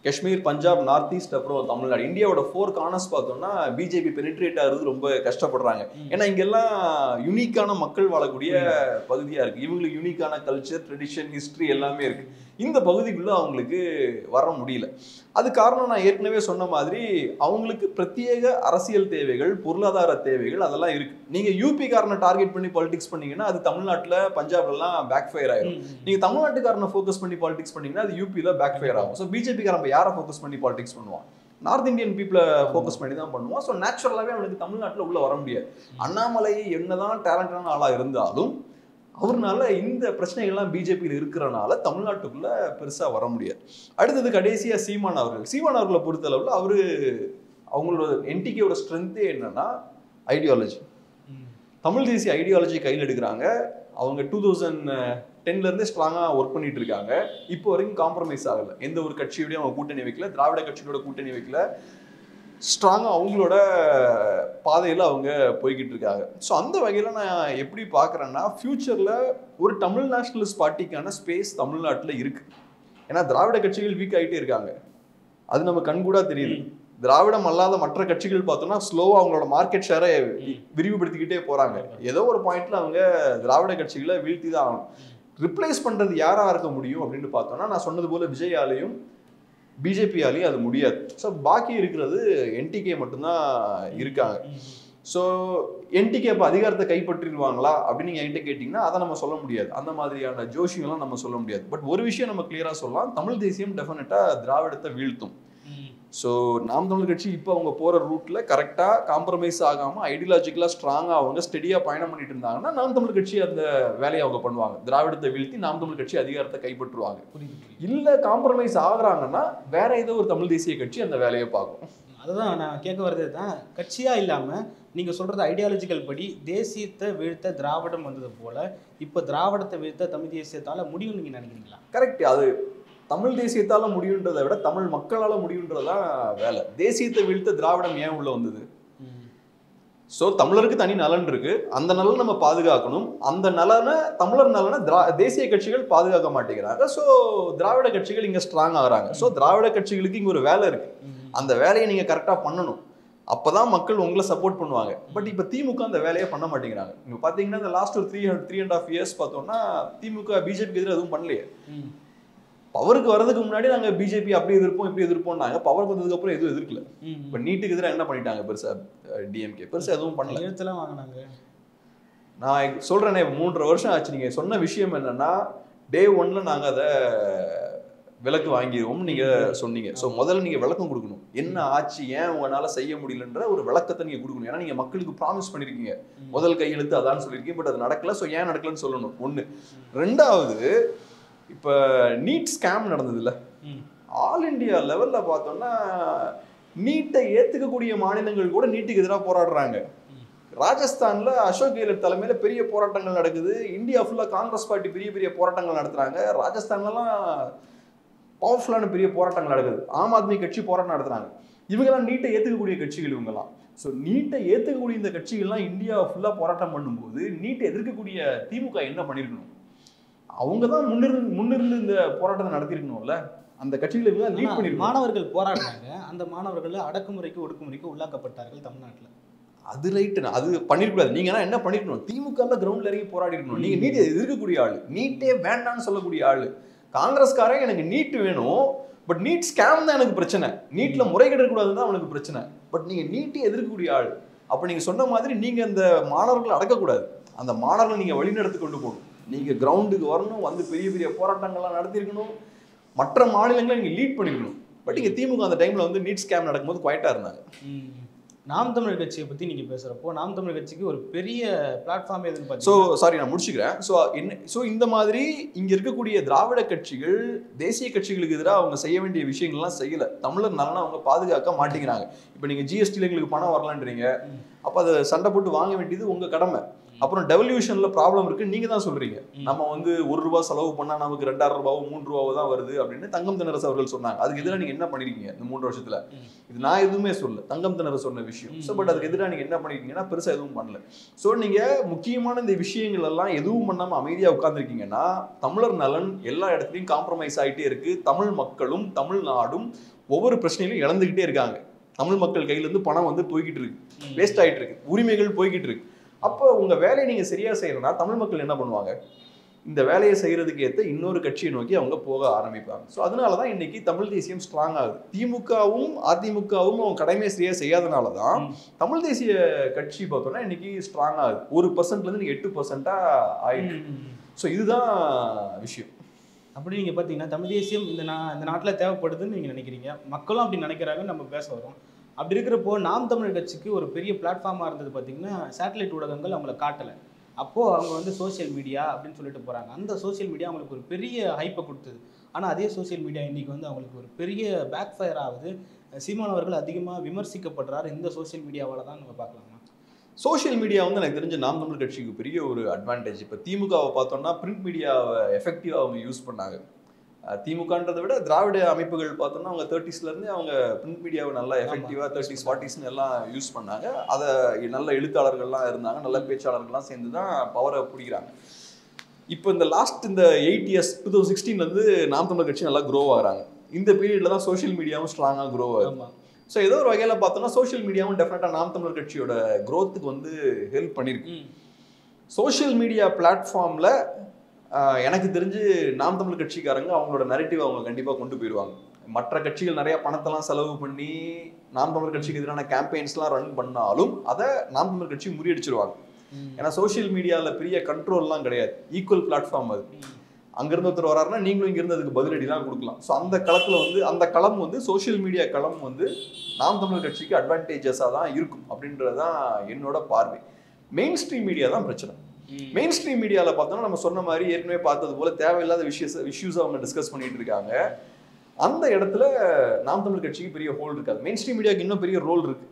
S1: Kashmir, Punjab, north east, அப்புறம் தமிழ்நாடு, இந்தியாவோட 4 கார்னர்ஸ் பார்த்தோம்னா பிஜேபி பெனிட்ரேட் ஆகுறது ரொம்ப கஷ்டப்படுறாங்க. ஏன்னா இங்கெல்லாம் யூனிக்கான மக்கள் வாழக்கூடிய பகுதியா இருக்கு. இவங்களுக்கு யூனிக்கான கல்ச்சர், ட்ரெடிஷன், ஹிஸ்டரி எல்லாமே இருக்கு. இந்த பகுதிக்குள்ள அவங்களுக்கு வர முடியல. அது காரணம் நான் ஏற்கனவே சொன்ன மாதிரி அவங்களுக்கு பிரத்யேக அரசியல் தேவைகள், பொருளாதார தேவைகள் அதெல்லாம் இருக்கு. நீங்க யூபி காரனை டார்கெட் பண்ணி பாலிடிக்ஸ் பண்ணீங்கன்னா அது தமிழ்நாட்டுல பஞ்சாப்லாம் பேக் ஃபயர் ஆயிரும். நீங்க தமிழ்நாட்டுக்காரனை ஃபோக்கஸ் பண்ணி பாலிடிக்ஸ் பண்ணீங்கன்னா அது யூபியில பேக் ஃபயர் ஆகும். ஸோ பிஜேபி காரன் யாரை ஃபோக்கஸ் பண்ணி பாலிடிக்ஸ் பண்ணுவான்? நார்த் இந்தியன் பீப்புளை ஃபோக்கஸ் பண்ணி தான் பண்ணுவான். ஸோ நேச்சுரலாகவே அவனுக்கு தமிழ்நாட்டில் உள்ள வர முடியாது. அண்ணாமலை என்னதான் டேலண்டான ஆளாக இருந்தாலும் அவர்னால இந்த பிரச்சனைகள்லாம் பிஜேபியில் இருக்கிறனால தமிழ்நாட்டுக்குள்ள பெருசா வர முடியாது. அடுத்தது கடைசியா சீமான் அவர்களை பொறுத்தளவுல அவங்களோட என்டிகேயோட ஸ்ட்ரென்த்தே என்னன்னா ஐடியாலஜி. தமிழ் தேசிய ஐடியாலஜி கையில் எடுக்கிறாங்க. அவங்க 2010ல இருந்தே ஸ்ட்ராங்கா ஒர்க் பண்ணிட்டு இருக்காங்க. இப்போ வரைக்கும் காம்ப்ரமைஸ் ஆகல. எந்த ஒரு கட்சியோடய அவங்க கூட்டணி வைக்கல, திராவிட கட்சியோட கூட்டணி வைக்கல. ஸ்ட்ராங்கா அவங்களோட பாதையில அவங்க போய்கிட்டு இருக்காங்க. ஸோ அந்த வகையில நான் எப்படி பார்க்குறேன்னா, ஃபியூச்சர்ல ஒரு தமிழ் நேஷனலிஸ்ட் பார்ட்டிக்கான ஸ்பேஸ் தமிழ்நாட்டில் இருக்கு. ஏன்னா திராவிட கட்சிகள் வீக் ஆகிட்டே இருக்காங்க, அது நம்ம கண்கூடா தெரியுது. திராவிடம் அல்லாத மற்ற கட்சிகள் பார்த்தோம்னா ஸ்லோவா அவங்களோட மார்க்கெட் ஷேரை விரிவுபடுத்திக்கிட்டே போறாங்க. ஏதோ ஒரு பாயிண்ட்ல அவங்க திராவிட கட்சிகளை வீழ்த்தி தான் ஆகணும். ரிப்ளேஸ் பண்றது யாரா இருக்க முடியும் அப்படின்னு பார்த்தோம்னா, நான் சொன்னது போல விஜயாலையும் பிஜேபியாலையும் அது முடியாது. ஸோ பாக்கி இருக்கிறது என்டிகே மட்டும்தான் இருக்காங்க. ஸோ என்டிகே இப்போ அதிகாரத்தை கைப்பற்றிடுவாங்களா அப்படின்னு நீங்கள் என்கிட்ட கேட்டிங்கன்னா அதை நம்ம சொல்ல முடியாது. அந்த மாதிரியான ஜோஷியெல்லாம் நம்ம சொல்ல முடியாது. பட் ஒரு விஷயம் நம்ம கிளியராக சொல்லலாம், தமிழ் தேசியம் டெஃபினட்டாக திராவிடத்தை வீழ்த்தும். ஸோ நாம் தமிழர் கட்சி இப்போ அவங்க போகிற ரூட்டில் கரெக்டாக காம்ப்ரமைஸ் ஆகாமல் ஐடியாலஜிக்கலாக ஸ்ட்ராங்காக அவங்க ஸ்டெடியாக பயணம் பண்ணிட்டு இருந்தாங்கன்னா நாம் தமிழர் கட்சி அந்த வேலையை அவங்க பண்ணுவாங்க. திராவிடத்தை வீழ்த்தி நாம் தமிழர் கட்சி அதிகாரத்தை கைப்பற்றுவாங்க. இல்லை காம்ப்ரமைஸ் ஆகுறாங்கன்னா வேற ஏதோ ஒரு தமிழ் தேசிய கட்சி அந்த வேலையை பார்க்கும்.
S2: அதுதான் நான் கேட்க வர்றது தான், கட்சியாக இல்லாமல் நீங்கள் சொல்கிறது ஐடியாலஜிக்கல் படி தேசியத்தை வீழ்த்த திராவிடம் வந்தது போல் இப்போ திராவிடத்தை வீழ்த்த தமிழ் தேசியத்தால் முடியும்னு நீங்கள் நினைக்கிறீங்களா?
S1: கரெக்ட். அது தமிழ் தேசியத்தால முடியுன்றதை விட தமிழ் மக்களால முடியுன்றதான் வேலை. தேசியத்தை வீழ்த்த திராவிடம் ஏன் உள்ள வந்தது? ஸோ தமிழருக்கு தனி நலன் இருக்கு, அந்த நலன் நம்ம பாதுகாக்கணும். அந்த நலனை தமிழர் நலனை தேசிய கட்சிகள் பாதுகாக்க மாட்டேங்கிறாங்க. ஸோ திராவிட கட்சிகள் இங்க ஸ்ட்ராங் ஆகுறாங்க. ஸோ திராவிட கட்சிகளுக்கு இங்க ஒரு வேலை இருக்கு, அந்த வேலையை நீங்க கரெக்டா பண்ணணும். அப்பதான் மக்கள் உங்களை சப்போர்ட் பண்ணுவாங்க. பட் இப்ப திமுக அந்த வேலையை பண்ண மாட்டேங்கிறாங்க. நீங்க பாத்தீங்கன்னா இந்த லாஸ்ட் ஒரு 3.5 years பார்த்தோம்னா திமுக பிஜேபிக்கு எதிராக எதுவும் பண்ணலையே. பவருக்கு வரதுக்கு முன்னாடி நாங்க பிஜேபி அப்படி எதிர்ப்போம் இப்படி எதிர்ப்போம்னாங்க. பவருக்கு வந்ததுக்கு அப்புறம் எதுவும் எதிர்க்கல. இப்ப நீட்டுக்கு எதிராக என்ன பண்ணிட்டாங்க? பெருசா டிஎம்கே பெருசா எதுவும் பண்ணல.
S2: எழுத்தெல்லாம் வாங்கினாங்க.
S1: நான் சொல்றேனே 3.5 வருஷம் ஆச்சு. நீங்க சொன்ன விஷயம் என்னன்னா, டே 1ல நாங்க அதை விளக்கு வாங்கிடுவோம் நீங்க சொன்னீங்க. ஸோ முதல்ல நீங்க விளக்கம் கொடுக்கணும். என்ன ஆச்சு, ஏன் உங்களால செய்ய முடியலன்ற ஒரு விளக்கத்தை நீங்க கொடுக்கணும். ஏன்னா நீங்க மக்களுக்கு ப்ராமிஸ் பண்ணிருக்கீங்க, முதல் கையெழுத்து அதான் சொல்லியிருக்கீங்க. பட் அது நடக்கல. ஸோ ஏன் நடக்கலன்னு சொல்லணும். ஒண்ணு. ரெண்டாவது, இப்போ நீட் ஸ்கேம் நடந்ததுல ஆல் இண்டியா லெவல்ல பார்த்தோம்னா நீட்டை ஏத்துக்கக்கூடிய மாநிலங்கள் கூட நீட்டுக்கு எதிராக போராடுறாங்க. ராஜஸ்தான்ல அசோக் கெஹ்லோட் தலைமையில பெரிய போராட்டங்கள் நடக்குது. இந்தியா ஃபுல்லா காங்கிரஸ் பார்ட்டி பெரிய பெரிய போராட்டங்கள் நடத்துறாங்க. ராஜஸ்தான்லாம் பவர்ஃபுல்லான பெரிய போராட்டங்கள் நடக்குது. ஆம் ஆத்மி கட்சி போராட்டம் நடத்துறாங்க. இவங்கெல்லாம் நீட்டை ஏத்துக்கக்கூடிய கட்சிகள் இவங்கெல்லாம். ஸோ நீட்டை ஏத்துக்கக்கூடிய இந்த கட்சிகள்லாம் இந்தியா ஃபுல்லா போராட்டம் பண்ணும்போது நீட்டை எதிர்க்கக்கூடிய திமுக என்ன பண்ணிருக்கணும்? அவங்க தான் முன்னிருந்து இந்த போராட்டத்தை நடத்திருக்கணும்ல. அந்த கட்சிகளை லீட் பண்ணிருக்கணும்.
S2: மாணவர்கள் போராடுறாங்க. அந்த மாணவர்கள் அடக்குமுறைக்கு ஒடுக்குமுறைக்கு உள்ளாக்கப்பட்டார்கள் தமிழ்நாட்டில்.
S1: அது ரைட்டு, அது பண்ணிருக்கூடாது. நீங்க என்ன பண்ணிருக்கணும்? திமுக கிரவுண்ட்ல இறங்கி போராடி இருக்கணும். நீங்க நீட்டை எதிர்க்கக்கூடிய ஆளு, நீட்டே வேண்டான்னு சொல்லக்கூடிய ஆளு. காங்கிரஸ்காரன் எனக்கு நீட் வேணும், பட் நீட் ஸ்கேம் தான் எனக்கு பிரச்சனை, நீட்ல முறைகேடு கூடாதுன்னு தான் அவனுக்கு பிரச்சனை. பட் நீங்க நீட்டை எதிர்க்கக்கூடிய ஆள். அப்ப நீங்க சொன்ன மாதிரி நீங்க அந்த மாணவர்களை அடக்கக்கூடாது. அந்த மாணவர்களை நீங்க வழிநடத்தி கொண்டு போகணும். நீங்க கிரவுண்டுக்கு வரணும், வந்து பெரிய பெரிய போராட்டங்கள்லாம் நடத்திருக்கணும். மற்ற மாநிலங்களை நீங்க லீட் பண்ணிக்கணும். பட் இங்க திமுக அந்த டைம்ல வந்து நீட் ஸ்கேம் நடக்கும்போது குவைட்டா இருந்தாங்க.
S2: நாம் தமிழர் கட்சியை பத்தி நீங்க பேசுறப்போ நாம் தமிழர் கட்சிக்கு ஒரு பெரிய பிளாட்ஃபார்ம் எதுன்னு
S1: ஸோ
S2: பார்த்தீங்கன்னா
S1: சாரி நான் முடிச்சுக்கிறேன். ஸோ இந்த மாதிரி இங்க இருக்கக்கூடிய திராவிட கட்சிகள் தேசிய கட்சிகளுக்கு எதிராக அவங்க செய்ய வேண்டிய விஷயங்கள்லாம் செய்யல. தமிழர் நலனை அவங்க பாதுகாக்க மாட்டேங்கிறாங்க. இப்போ நீங்க ஜிஎஸ்டியில் எங்களுக்கு பணம் வரலான்றீங்க, அப்போ அதை சண்டை போட்டு வாங்க வேண்டியது உங்க கடமை. அப்புறம் டெவல்யூஷன்ல ப்ராப்ளம் இருக்கு நீங்க தான் சொல்றீங்க. நம்ம வந்து ₹1 செலவு பண்ணா நமக்கு ₹2,500 ₹3 தான் வருது அப்படின்னு தங்கம் தென்னரசு அவர்கள் சொன்னாங்க. அதுக்கு எதிராக நீங்க என்ன பண்ணிருக்கீங்க இந்த 3 வருஷத்துல? இது நான் எதுவுமே சொல்ல, தங்கம் தென்னரசு சொன்ன விஷயம். ஸோ பட் அதுக்கு எதிராக நீங்க என்ன பண்ணிருக்கீங்கன்னா பெருசா எதுவும் பண்ணல. ஸோ நீங்க முக்கியமான இந்த விஷயங்கள் எல்லாம் எதுவும் பண்ணாம அமைதியா உட்கார்ந்துருக்கீங்கன்னா தமிழர் நலன் எல்லா இடத்துலையும் காம்ப்ரமைஸ் ஆகிட்டே இருக்கு. தமிழ் மக்களும் தமிழ்நாடும் ஒவ்வொரு பிரச்சனையிலும் இழந்துகிட்டே இருக்காங்க. தமிழ் மக்கள் கையில இருந்து பணம் வந்து போய்கிட்டு இருக்கு, வேஸ்ட் ஆகிட்டு இருக்கு, உரிமைகள் போய்கிட்டு இருக்கு. அப்போ உங்க வேலையை நீங்க சரியா செய்யணும்னா தமிழ் மக்கள் என்ன பண்ணுவாங்க? இந்த வேலையை செய்யறதுக்கு ஏற்ற இன்னொரு கட்சியை நோக்கி அவங்க போக ஆரம்பிப்பாங்க. ஸோ அதனாலதான் இன்னைக்கு தமிழ் தேசியம் ஸ்ட்ராங் ஆகுது. திமுகவும் அதிமுகவும் அவங்க கடமையை சரியா செய்யாதனாலதான் தமிழ் தேசிய கட்சி பார்த்தோம்னா இன்னைக்கு ஸ்ட்ராங் ஆகுது. 1%ல இருந்து 8% ஆயிடுச்சு. ஸோ இதுதான் விஷயம்.
S2: அப்படி நீங்க பாத்தீங்கன்னா தமிழ் தேசியம் இந்த நாட்டுல தேவைப்படுதுன்னு நீங்க நினைக்கிறீங்க, மக்களும் அப்படி நினைக்கிறாங்கன்னு நம்ம பேச வரோம். அப்படி இருக்கிறப்போ நாம் தமிழர் கட்சிக்கு ஒரு பெரிய பிளாட்ஃபார்மாக இருந்தது பார்த்தீங்கன்னா சேட்டலைட் ஊடகங்கள் அவங்கள காட்டலை. அப்போது அவங்க வந்து சோஷியல் மீடியா அப்படின்னு சொல்லிட்டு போகிறாங்க. அந்த சோஷியல் மீடியா அவங்களுக்கு ஒரு பெரிய ஹைப்பை கொடுத்தது. ஆனால் அதே சோஷியல் மீடியா இன்றைக்கி வந்து அவங்களுக்கு ஒரு பெரிய பேக் ஃபயர் ஆகுது. சீமான் அவர்கள் அதிகமாக விமர்சிக்கப்படுறாரு இந்த சோஷியல் மீடியாவால் தான் நம்ம பார்க்கலாமா?
S1: சோஷியல் மீடியா வந்து எனக்கு தெரிஞ்ச நாம் தமிழர் கட்சிக்கு பெரிய ஒரு அட்வான்டேஜ். இப்போ திமுகவை பார்த்தோம்னா பிரிண்ட் மீடியாவை எஃபெக்டிவாக அவங்க யூஸ் பண்ணாங்க. திமுகன்றதை விட திராவிட அமைப்புகள் பார்த்தோம்னா அவங்க 30ஸ்லேருந்து அவங்க பிரிண்ட் மீடியாவை நல்லா எஃபெக்டிவாக 30s 40s எல்லாம் யூஸ் பண்ணாங்க. அதை நல்ல எழுத்தாளர்கள்லாம் இருந்தாங்க, நல்ல பேச்சாளர்கள்லாம் சேர்ந்து தான் பவரை பிடிக்கிறாங்க. இப்போ இந்த லாஸ்ட் இந்த 8 இயர்ஸ் 2016 நாம் தமிழர் கட்சி நல்லா க்ரோ ஆகுறாங்க. இந்த பீரியட்ல தான் சோஷியல் மீடியாவும் ஸ்ட்ராங்காக க்ரோ ஆகுது. ஸோ ஏதோ ஒரு வகையில் பார்த்தோம்னா சோஷியல் மீடியாவும் டெஃபினட்டாக நாம் தமிழர் கட்சியோட க்ரோத்துக்கு வந்து ஹெல்ப் பண்ணியிருக்கு. சோஷியல் மீடியா பிளாட்ஃபார்மில் எனக்கு தெரிஞ்சு நாம் தமிழர் கட்சிக்காரங்க அவங்களோட நரேட்டிவ் அவங்க கண்டிப்பாக கொண்டு போயிடுவாங்க. மற்ற கட்சிகள் நிறைய பணத்தெல்லாம் செலவு பண்ணி நாம் தமிழர் கட்சிக்கு எதிரான கேம்பெயின்ஸ்லாம் ரன் பண்ணாலும் அதை நாம் தமிழர் கட்சி முறியடிச்சிருவாங்க. ஏன்னா சோஷியல் மீடியாவில் பெரிய கண்ட்ரோல்லாம் கிடையாது, ஈக்குவல் பிளாட்ஃபார்ம் அது. அங்கிருந்து ஒருத்தர் வராருன்னா நீங்களும் இங்கிருந்து அதுக்கு பதிலடி தான் கொடுக்கலாம். ஸோ அந்த களத்தில் வந்து அந்த களம் வந்து சோஷியல் மீடியா களம் வந்து நாம் தமிழர் கட்சிக்கு அட்வான்டேஜஸாக தான் இருக்கும் அப்படின்றதான் என்னோட பார்வை. மெயின் ஸ்ட்ரீம் மீடியா தான் பிரச்சனை. மெயின் ஸ்ட்ரீம் மீடியாவில் பார்த்தோம்னா நம்ம சொன்ன மாதிரி ஏற்கனவே பார்த்தது போல தேவையில்லாத இஷ்யூஸ் அவங்க டிஸ்கஸ் பண்ணிட்டு இருக்காங்க. அந்த இடத்துல நாம் தமிழர் கட்சிக்கு பெரிய ஹோல் இருக்காது. மெயின் ஸ்ட்ரீம் மீடியாவுக்கு இன்னும் பெரிய ரோல் இருக்கு.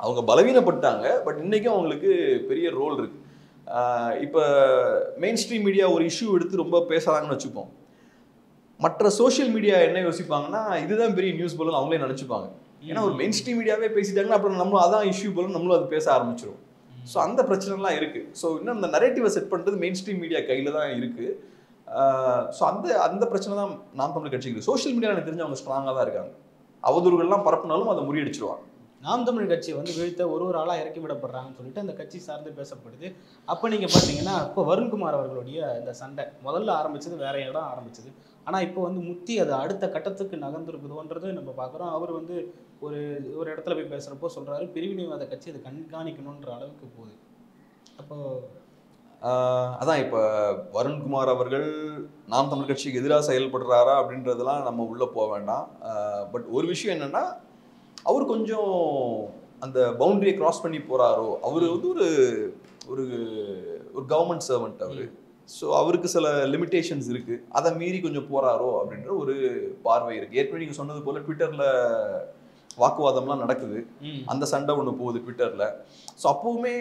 S1: அவங்க பலவீனப்பட்டாங்க, பட் இன்னைக்கும் அவங்களுக்கு பெரிய ரோல் இருக்கு. இப்போ மெயின் ஸ்ட்ரீம் மீடியா ஒரு இஷ்யூ எடுத்து ரொம்ப பேசுறாங்கன்னு வச்சுப்போம். மற்ற சோஷியல் மீடியா என்ன யோசிப்பாங்கன்னா இதுதான் பெரிய நியூஸ் போல அவங்களே நினைச்சுப்பாங்க. ஏன்னா ஒரு மெயின் ஸ்ட்ரீம் மீடியாவே பேசிட்டாங்கன்னா அப்புறம் நம்மளும் அதான் இஷ்யூ போல நம்மளும் அதை பேச ஆரம்பிச்சிடும். ஸோ அந்த பிரச்சனைலாம் இருக்கு. ஸோ இன்னும் இந்த நரேட்டிவை செட் பண்ணுறது மெயின் ஸ்ட்ரீம் மீடியா கையில் தான் இருக்கு. ஸோ அந்த பிரச்சனை தான் நாம் தமிழர் கட்சிக்கு. சோஷியல் மீடியா எனக்கு தெரிஞ்சு அவங்க ஸ்ட்ராங்காக தான் இருக்காங்க. அவதூறுகள்லாம் பரப்புனாலும் அதை முறியடிச்சிருவாங்க.
S2: நாம் தமிழர் கட்சியை வந்து வீழ்த்த ஒரு ஆளாக இறக்கி விடப்படுறாங்கன்னு சொல்லிட்டு அந்த கட்சி சார்ந்து பேசப்படுது. அப்போ நீங்கள் பார்த்தீங்கன்னா இப்போ வருண்குமார் அவர்களுடைய இந்த சண்டை முதல்ல ஆரம்பிச்சது வேற இடம் ஆரம்பிச்சது. ஆனால் இப்போ வந்து முத்தி அது அடுத்த கட்டத்துக்கு நகர்ந்துருக்குதோன்றது நம்ம பார்க்குறோம். அவர் வந்து ஒரு இடத்துல போய் பேசுகிறப்போ சொல்கிறாரு பிரிவினைவாத கட்சி அதை கண்காணிக்கணுன்ற அளவுக்கு போகுது. அப்போது
S1: அதான் இப்போ வருண்குமார் அவர்கள் நாம் தமிழர் கட்சிக்கு எதிராக செயல்படுறாரா அப்படின்றதெல்லாம் நம்ம உள்ளே போக வேண்டாம். பட் ஒரு விஷயம் என்னென்னா அவர் கொஞ்சம் அந்த பவுண்டரியை கிராஸ் பண்ணி போகிறாரோ. அவர் வந்து ஒரு கவர்மெண்ட் சர்வெண்ட் அவர். ஸோ அவருக்கு சில லிமிட்டேஷன்ஸ் இருக்குது, அதை மீறி கொஞ்சம் போகிறாரோ அப்படின்ற ஒரு பார்வை இருக்குது. ஏற்கனவே நீங்கள் சொன்னது போல் ட்விட்டரில் வாக்குவாதம்லாம் நடக்குது, அந்த சண்டை ஒன்று போகுது ட்விட்டரில். ஸோ அப்போவுமே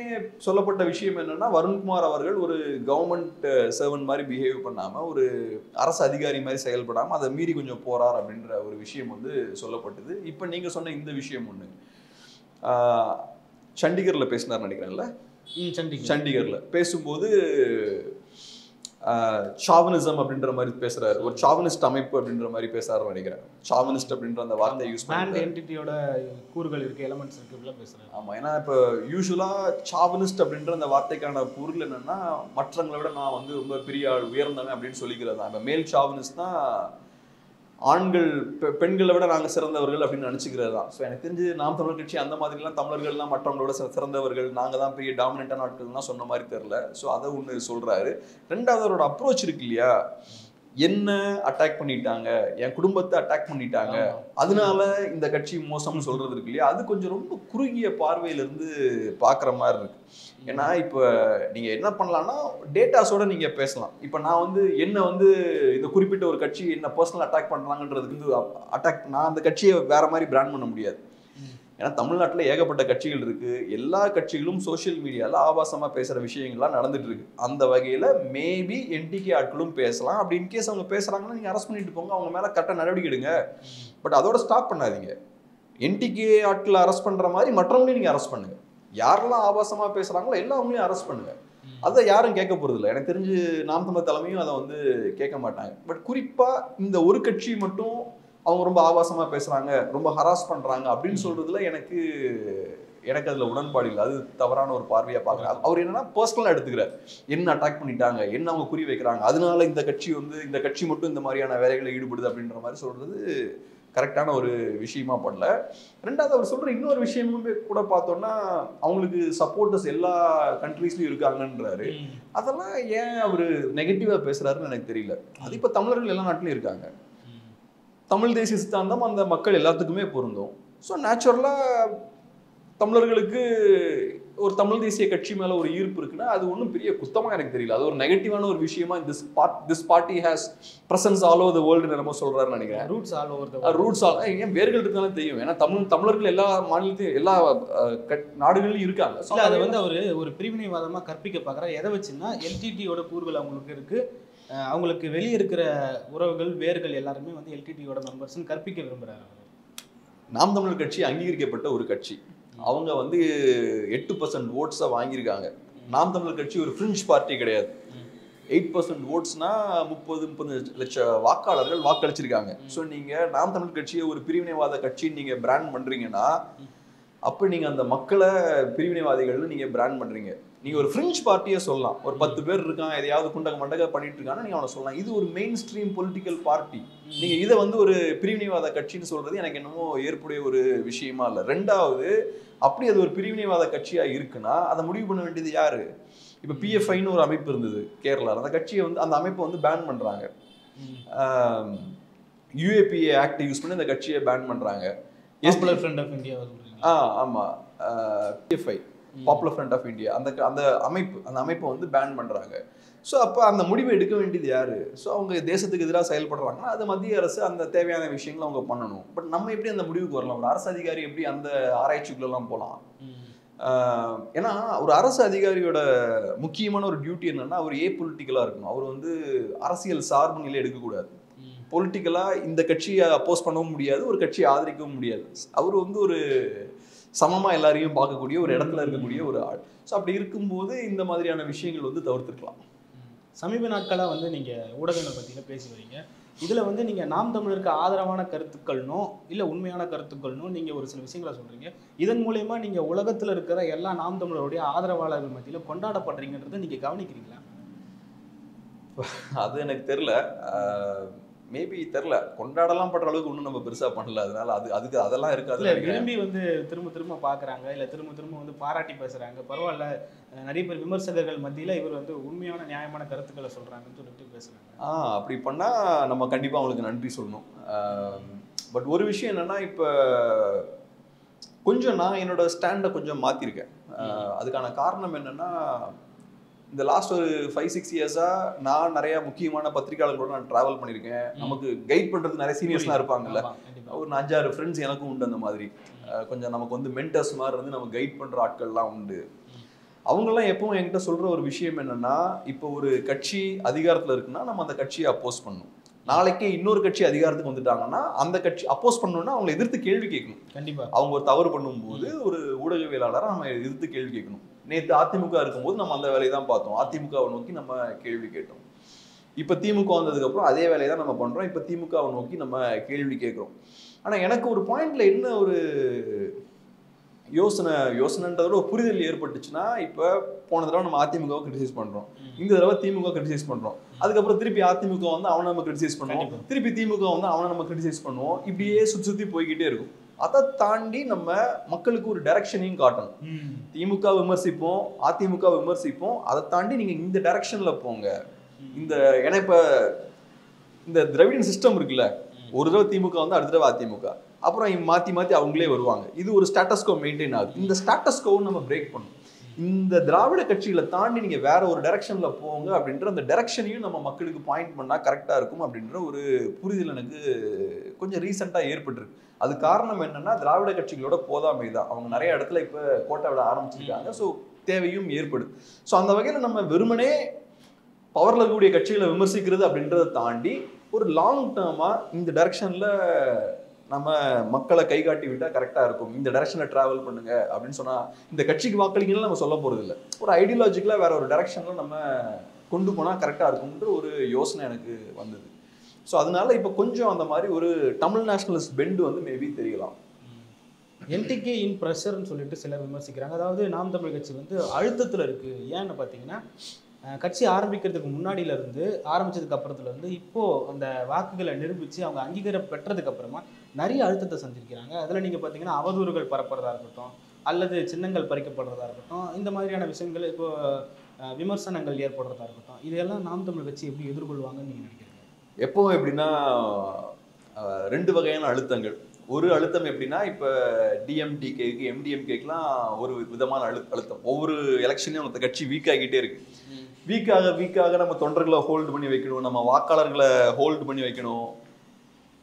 S1: சொல்லப்பட்ட விஷயம் என்னென்னா வருண்குமார் அவர்கள் ஒரு கவர்மெண்ட் சர்வெண்ட் மாதிரி பிஹேவ் பண்ணாமல் ஒரு அரசு அதிகாரி மாதிரி செயல்படாமல் அதை மீறி கொஞ்சம் போகிறார் அப்படின்ற ஒரு விஷயம் வந்து சொல்லப்பட்டது. இப்போ நீங்கள் சொன்ன இந்த விஷயம் ஒன்று சண்டிகரில் பேசினார் நினைக்கிறேன்ல. சண்டிகரில் பேசும்போது சாவனிசம் அப்படின்ற மாதிரி பேசுறாரு, ஒரு சாவனிஸ்ட் அமைப்பு அப்படின்ற மாதிரி பேசுறாரு நினைக்கிறேன். சாவனிஸ்ட் அப்படின்ற அந்த வார்த்தையை யூஸ் பண்ணி
S2: என்டிட்டியோட கூறுகள் இருக்கு, எலிமெண்ட்ஸ் இருக்கு இப்படிலாம் பேசுறாரு.
S1: ஆமா, ஏன்னா இப்போ யூஸ்வலா சாவனிஸ்ட் அப்படின்ற அந்த வார்த்தைக்கான பொருள் என்னன்னா மற்றவங்களை விட நான் வந்து ரொம்ப பெரிய ஆள் உயர்ந்தவன் அப்படின்னு சொல்லிக்கிறது தான். இப்போ மேல் சாவனிஸ்ட்னா ஆண்கள் பெண்களை விட நாங்கள் சிறந்தவர்கள் அப்படின்னு நினச்சிக்கிறது தான். ஸோ எனக்கு தெரிஞ்சு நாம் தமிழர் கட்சி அந்த மாதிரிலாம் தமிழர்கள்லாம் மற்றவங்களோட சிறந்தவர்கள், நாங்கள் தான் பெரிய டாமினண்டான ஆட்கள்லாம் சொன்ன மாதிரி தெரில. ஸோ அதை ஒன்று சொல்கிறாரு. ரெண்டாவது அவரோட அப்ரோச் இருக்கு இல்லையா, என்ன அட்டாக் பண்ணிட்டாங்க, என் குடும்பத்தை அட்டாக் பண்ணிட்டாங்க, அதனால இந்த கட்சி மோசம்னு சொல்றது இருக்கு இல்லையா, அது கொஞ்சம் ரொம்ப குறுகிய பார்வையில இருந்து பாக்குற மாதிரி இருக்கு. ஏன்னா இப்ப நீங்க என்ன பண்ணலாம்னா டேட்டாஸோட நீங்க பேசலாம். இப்ப நான் வந்து என்ன வந்து இந்த குறிப்பிட்ட ஒரு கட்சி என்ன பர்சனல் அட்டாக் பண்றாங்கன்றதுக்கு வந்து நான் அந்த கட்சியை வேற மாதிரி பிராண்ட் பண்ண முடியாது. ஏன்னா தமிழ்நாட்டில் ஏகப்பட்ட கட்சிகள் இருக்கு. எல்லா கட்சிகளும் சோசியல் மீடியால ஆபாசமா பேசுற விஷயங்கள்லாம் நடந்துட்டு இருக்கு. அந்த வகையில மேபி என்டிகே ஆட்களும் பேசலாம். அப்படி இன்கேஸ் அவங்க பேசுறாங்கன்னா நீங்க அரெஸ்ட் பண்ணிட்டு போங்க, அவங்க மேல கரெக்டாக நடவடிக்கை எடுங்க. பட் அதோட ஸ்டாப் பண்ணாதீங்க. என்டிகே ஆட்களை அரெஸ்ட் பண்ற மாதிரி மற்றவங்களையும் நீங்க அரெஸ்ட் பண்ணுங்க. யாரெல்லாம் ஆபாசமா பேசுறாங்களோ எல்லாவங்களையும் அரெஸ்ட் பண்ணுங்க. அதை யாரும் கேட்க போறது இல்லை. எனக்கு தெரிஞ்சு நாம் தமிழர் தலைமையும் அதை வந்து கேட்க மாட்டாங்க. பட் குறிப்பா இந்த ஒரு கட்சி மட்டும் அவங்க ரொம்ப ஆபாசமா பேசுறாங்க, ரொம்ப ஹராஸ் பண்றாங்க அப்படின்னு சொல்றதுல எனக்கு அதுல உடன்பாடு இல்லை. அது தவறான ஒரு பார்வையா பாக்குறாங்க. அவர் என்னன்னா பர்சனலா எடுத்துக்கிறார். என்ன அட்டாக் பண்ணிட்டாங்க, என்ன அவங்க குறி வைக்கிறாங்க, அதனால இந்த கட்சி மட்டும் இந்த மாதிரியான வேலைகளை ஈடுபடுது அப்படின்ற மாதிரி சொல்றது கரெக்டான ஒரு விஷயமா பண்ணல. ரெண்டாவது அவர் சொல்ற இன்னொரு விஷயமுமே கூட பார்த்தோம்னா அவங்களுக்கு சப்போர்ட்டர்ஸ் எல்லா கண்ட்ரீஸ்லயும் இருக்காங்கன்றாரு. அதெல்லாம் ஏன் அவரு நெகட்டிவா பேசுறாருன்னு எனக்கு தெரியல. அது இப்ப தமிழர்கள் எல்லா நாட்டிலும் இருக்காங்க. தமிழ் தேசிய சித்தாந்தம் அந்த மக்கள் எல்லாத்துக்குமே பொருந்தும். ஸோ நேச்சுரலாக தமிழர்களுக்கு ஒரு தமிழ் தேசிய கட்சி மேலே ஒரு ஈர்ப்பு இருக்குன்னா அது ஒன்றும் பெரிய குத்தமாக எனக்கு தெரியல. அது ஒரு நெகட்டிவான ஒரு விஷயமா this party has presence all over the world நம்ம சொல்கிறாருன்னு நினைக்கிறேன். ரூட்ஸ் ஏன் வேர்கள் இருந்தாலும் தெரியும். ஏன்னா தமிழர்கள் எல்லா மாநிலத்தையும் எல்லா நாடுகளிலும் இருக்காங்க.
S2: ஸோ அதை வந்து அவர் ஒரு பிரிவினைவாதமாக கற்பிக்க பார்க்குறாரு. எதை வச்சுன்னா எல்டிடியோட கூறுகள் அவங்களுக்கு இருக்குது, அவங்களுக்கு வெளியே இருக்கிற உறவுகள் வேர்கள் எல்லாருமே வந்து எல்டிடியோட மெம்பர்ஸ்ன்னு கற்பிக்க விரும்புகிறாரு.
S1: நாம் தமிழர் கட்சி அங்கீகரிக்கப்பட்ட ஒரு கட்சி. அவங்க வந்து 8% ஓட்ஸை வாங்கியிருக்காங்க. நாம் தமிழர் கட்சி ஒரு ஃப்ரிஞ்ச் பார்ட்டி கிடையாது. 8% ஓட்ஸ்னா 30 லட்சம் வாக்காளர்கள் வாக்களிச்சிருக்காங்க. ஸோ நீங்கள் நாம் தமிழர் கட்சியை ஒரு பிரிவினைவாத கட்சின்னு நீங்கள் பிராண்ட் பண்ணுறீங்கன்னா அப்போ நீங்கள் அந்த மக்களை பிரிவினைவாதிகள்னு நீங்கள் பிராண்ட் பண்ணுறீங்க. நீங்கள் ஒரு ஃப்ரிஞ்ச் பார்ட்டியை சொல்லலாம். ஒரு 10 பேர் இருக்கான், எதையாவது குண்டக மண்டக பண்ணிட்டு இருக்கான்னு நீங்கள் அவனை சொல்லலாம். இது ஒரு மெயின் ஸ்ட்ரீம் பொலிட்டிக்கல் பார்ட்டி. நீங்கள் இதை வந்து ஒரு பிரிவினைவாத கட்சின்னு சொல்கிறது எனக்கு என்னமோ ஏற்புடைய ஒரு விஷயமா இல்லை. ரெண்டாவது, அப்படி அது ஒரு பிரிவினைவாத கட்சியாக இருக்குன்னா அதை முடிவு பண்ண வேண்டியது யாரு? இப்போ பிஎஃப்ஐன்னு ஒரு அமைப்பு இருந்தது கேரளாவில். அந்த கட்சியை வந்து அந்த அமைப்பை வந்து பேன் பண்ணுறாங்க. யூஏபிஏ ஆக்ட் யூஸ் பண்ணி அந்த கட்சியை பேன் பண்ணுறாங்க.
S2: Popular front of India.
S1: ஆமாம், PFI popular front of India அந்த அமைப்பை வந்து பேன் பண்ணுறாங்க. ஸோ அப்போ அந்த முடிவை எடுக்க வேண்டியது யாரு? ஸோ அவங்க தேசத்துக்கு எதிராக செயல்படுறாங்கன்னா அது மத்திய அரசு அந்த தேவையான விஷயங்களை அவங்க பண்ணணும். பட் நம்ம எப்படி அந்த முடிவுக்கு வரலாம்? ஒரு அரசு அதிகாரி எப்படி அந்த ஆராய்ச்சிக்குள்ளெல்லாம் போகலாம்? ஏன்னா ஒரு அரசு அதிகாரியோட முக்கியமான ஒரு டியூட்டி என்னன்னா அவர் பொலிட்டிக்கலாக இருக்கணும். அவர் வந்து அரசியல் சார்பு நிலை எடுக்கக்கூடாது. பொலிட்டிக்கலாக இந்த கட்சியை அப்போஸ் பண்ணவும் முடியாது, ஒரு கட்சியை ஆதரிக்கவும் முடியாது. அவர் வந்து ஒரு சமமாக எல்லாரையும் பார்க்கக்கூடிய ஒரு இடத்துல இருக்கக்கூடிய ஒரு ஆள். ஸோ அப்படி இருக்கும்போது இந்த மாதிரியான விஷயங்கள் வந்து தவிர்த்துக்கலாம்.
S2: சமீப நாட்களாக வந்து நீங்கள் ஊடகங்கள் பற்றியில் பேசி வரீங்க. இதில் வந்து நீங்கள் நாம் தமிழருக்கு ஆதரவான கருத்துக்கள்னோ இல்லை உண்மையான கருத்துக்கள்னோ நீங்கள் ஒரு சில விஷயங்களை சொல்கிறீங்க. இதன் மூலயமா நீங்கள் உலகத்தில் இருக்கிற எல்லா நாம் தமிழருடைய ஆதரவாளர்கள் மத்தியில் கொண்டாடப்படுறீங்கன்றதை நீங்கள் கவனிக்கிறீங்களா?
S1: அது எனக்கு தெரில. மேபி தெரில, கொண்டாடலாம் பண்ற அளவுக்கு ஒன்றும் நம்ம பெருசாக பண்ணல. அதனால அதுக்கு அதெல்லாம் இருக்காது.
S2: இல்லை, விரும்பி வந்து திரும்ப பார்க்குறாங்க, இல்லை திரும்ப வந்து பாராட்டி பேசுகிறாங்க. பரவாயில்ல, நிறைய பேர் விமர்சகர்கள் மத்தியில் இவர் வந்து உண்மையான நியாயமான கருத்துக்களை சொல்கிறாங்கன்னு சொல்லிட்டு பேசுகிறாங்க.
S1: அப்படி பண்ணால் நம்ம கண்டிப்பாக அவங்களுக்கு நன்றி சொல்லணும். பட் ஒரு விஷயம் என்னென்னா, இப்போ கொஞ்சம் நான் என்னோட ஸ்டாண்டை கொஞ்சம் மாற்றிருக்கேன். அதுக்கான காரணம் என்னென்னா, இந்த லாஸ்ட் ஒரு 5-6 இயர்ஸாக நான் நிறைய முக்கியமான பத்திரிகையாளர்களோட நான் ட்ராவல் பண்ணியிருக்கேன். நமக்கு கைட் பண்ணுறது நிறைய சீனியர்ஸ்லாம் இருப்பாங்கல்ல, ஒரு 5-6 ஃப்ரெண்ட்ஸ் எனக்கும் உண்டு. அந்த மாதிரி கொஞ்சம் நமக்கு வந்து மென்டர்ஸ் மாதிரி வந்து நம்ம கைட் பண்ணுற ஆட்கள்லாம் உண்டு. அவங்கெல்லாம் எப்பவும் என்கிட்ட சொல்கிற ஒரு விஷயம் என்னென்னா, இப்போ ஒரு கட்சி அதிகாரத்தில் இருக்குன்னா நம்ம அந்த கட்சியை அப்போஸ் பண்ணணும். நாளைக்கே இன்னொரு கட்சி அதிகாரத்துக்கு வந்துட்டாங்கன்னா அந்த கட்சி அப்போஸ் பண்ணணும்னா அவங்களை எதிர்த்து கேள்வி கேட்கணும். கண்டிப்பாக அவங்க ஒரு தவறு பண்ணும்போது ஒரு ஊடகவியலாளராக நம்ம எதிர்த்து கேள்வி கேட்கணும். நேற்று அதிமுக இருக்கும்போது நம்ம அந்த வேலையை தான் பார்த்தோம். அதிமுகவை நோக்கி நம்ம கேள்வி கேட்டோம். இப்போ திமுக வந்ததுக்கப்புறம் அதே வேலையை தான் நம்ம பண்ணுறோம். இப்போ திமுகவை நோக்கி நம்ம கேள்வி கேட்குறோம். ஆனால் எனக்கு ஒரு பாயிண்ட்ல என்ன ஒரு யோசனைன்றதோட ஒரு புரிதல் ஏற்பட்டுச்சுன்னா, இப்போ போன தடவை நம்ம அதிமுகவை கிரிட்டிசைஸ் பண்ணுறோம், இந்த தடவை திமுக கிரிட்டிசைஸ் பண்ணுறோம், அதுக்கப்புறம் திருப்பி அதிமுக வந்து அவனை நம்ம கிரிட்டிசைஸ் பண்ணுவோம், திருப்பி திமுக வந்து அவனை நம்ம கிரிட்டிசைஸ் பண்ணுவோம். இப்படியே சுற்றி போய்கிட்டே இருக்கும். அதை தாண்டி நம்ம மக்களுக்கு ஒரு டைரக்ஷனையும் காட்டணும். திமுக விமர்சிப்போம், அதிமுக விமர்சிப்போம், அதை தாண்டி நீங்க இந்த டைரக்ஷன்ல போங்க. இந்த ஏன்னா இப்ப இந்த திராவிடன் சிஸ்டம் இருக்குல்ல, ஒரு தடவை திமுக வந்து அடுத்த தடவை அதிமுக, அப்புறம் மாற்றி மாற்றி அவங்களே வருவாங்க. இது ஒரு ஸ்டேட்டஸ்கோ மெயின்டைன் ஆகுது. இந்த ஸ்டேட்டஸ்கோவும் நம்ம பிரேக் பண்ணணும். இந்த திராவிட கட்சிகளை தாண்டி நீங்கள் வேற ஒரு டைரக்ஷனில் போங்க அப்படின்ற அந்த டைரக்ஷனையும் நம்ம மக்களுக்கு பாயிண்ட் பண்ணால் கரெக்டாக இருக்கும் அப்படின்ற ஒரு புரிதல் எனக்கு கொஞ்சம் ரீசெண்டாக ஏற்பட்டிருக்கு. அது காரணம் என்னன்னா திராவிட கட்சிகளோட போதாமை தான். அவங்க நிறைய இடத்துல இப்போ கோட்டை விட ஆரம்பிச்சிருக்காங்க. ஸோ தேவையும் ஏற்படுது. ஸோ அந்த வகையில் நம்ம வெறுமனே பவரில் இருக்கக்கூடிய கட்சிகளை விமர்சிக்கிறது அப்படின்றத தாண்டி ஒரு லாங் டேர்மாக இந்த டைரக்ஷனில் நம்ம மக்களை கை காட்டி விட்டால் கரெக்டாக இருக்கும், இந்த டைரக்ஷனில் ட்ராவல் பண்ணுங்க அப்படின்னு சொன்னால் இந்த கட்சிக்கு வாக்களிங்கன்னு நம்ம சொல்ல போகிறது இல்லை. ஒரு ஐடியாலஜிக்கலாக வேற ஒரு டைரக்ஷனில் நம்ம கொண்டு போனால் கரெக்டாக இருக்கும்ன்ற ஒரு யோசனை எனக்கு வந்தது. ஸோ அதனால இப்போ கொஞ்சம் அந்த மாதிரி ஒரு தமிழ் நேஷனலிஸ்ட் பெண்டு வந்து மேபி தெரியலாம்.
S2: என்டிகே இன் ப்ரெஷர்னு சொல்லிட்டு சிலர் விமர்சிக்கிறாங்க. அதாவது நாம் தமிழ் கட்சி வந்து அழுத்தத்தில் இருக்குது. ஏன்னு பார்த்தீங்கன்னா கட்சி ஆரம்பிக்கிறதுக்கு முன்னாடியிலேருந்து ஆரம்பித்ததுக்கு அப்புறத்துலேருந்து இப்போது அந்த வாக்குகளை நிரூபித்து அவங்க அங்கீகாரம் பெற்றதுக்கு அப்புறமா நிறைய அழுத்தத்தை சந்திக்கிறாங்க. அதில் நீங்கள் பார்த்தீங்கன்னா அவதூறுகள் பரப்புறதா இருக்கட்டும், அல்லது சின்னங்கள் பறிக்கப்படுறதா இருக்கட்டும், இந்த மாதிரியான விஷயங்கள் இப்போது விமர்சனங்கள் ஏற்படுறதா இருக்கட்டும், இதெல்லாம் நாம் தமிழ் கட்சி எப்படி எதிர்கொள்வாங்கன்னு நீங்கள் நினைக்கிறீங்க?
S1: எப்பவும் எப்படின்னா ரெண்டு வகையான அழுத்தங்கள். ஒரு அழுத்தம் எப்படின்னா இப்போ டிஎம்டிகேக்கு எம்டிஎம்கேக்கெலாம் ஒரு விதமான அழுத்தம். ஒவ்வொரு எலெக்ஷன்லையும் அந்த கட்சி வீக் ஆகிக்கிட்டே இருக்கு. வீக்காக நம்ம தொண்டர்களை ஹோல்டு பண்ணி வைக்கணும், நம்ம வாக்காளர்களை ஹோல்டு பண்ணி வைக்கணும்,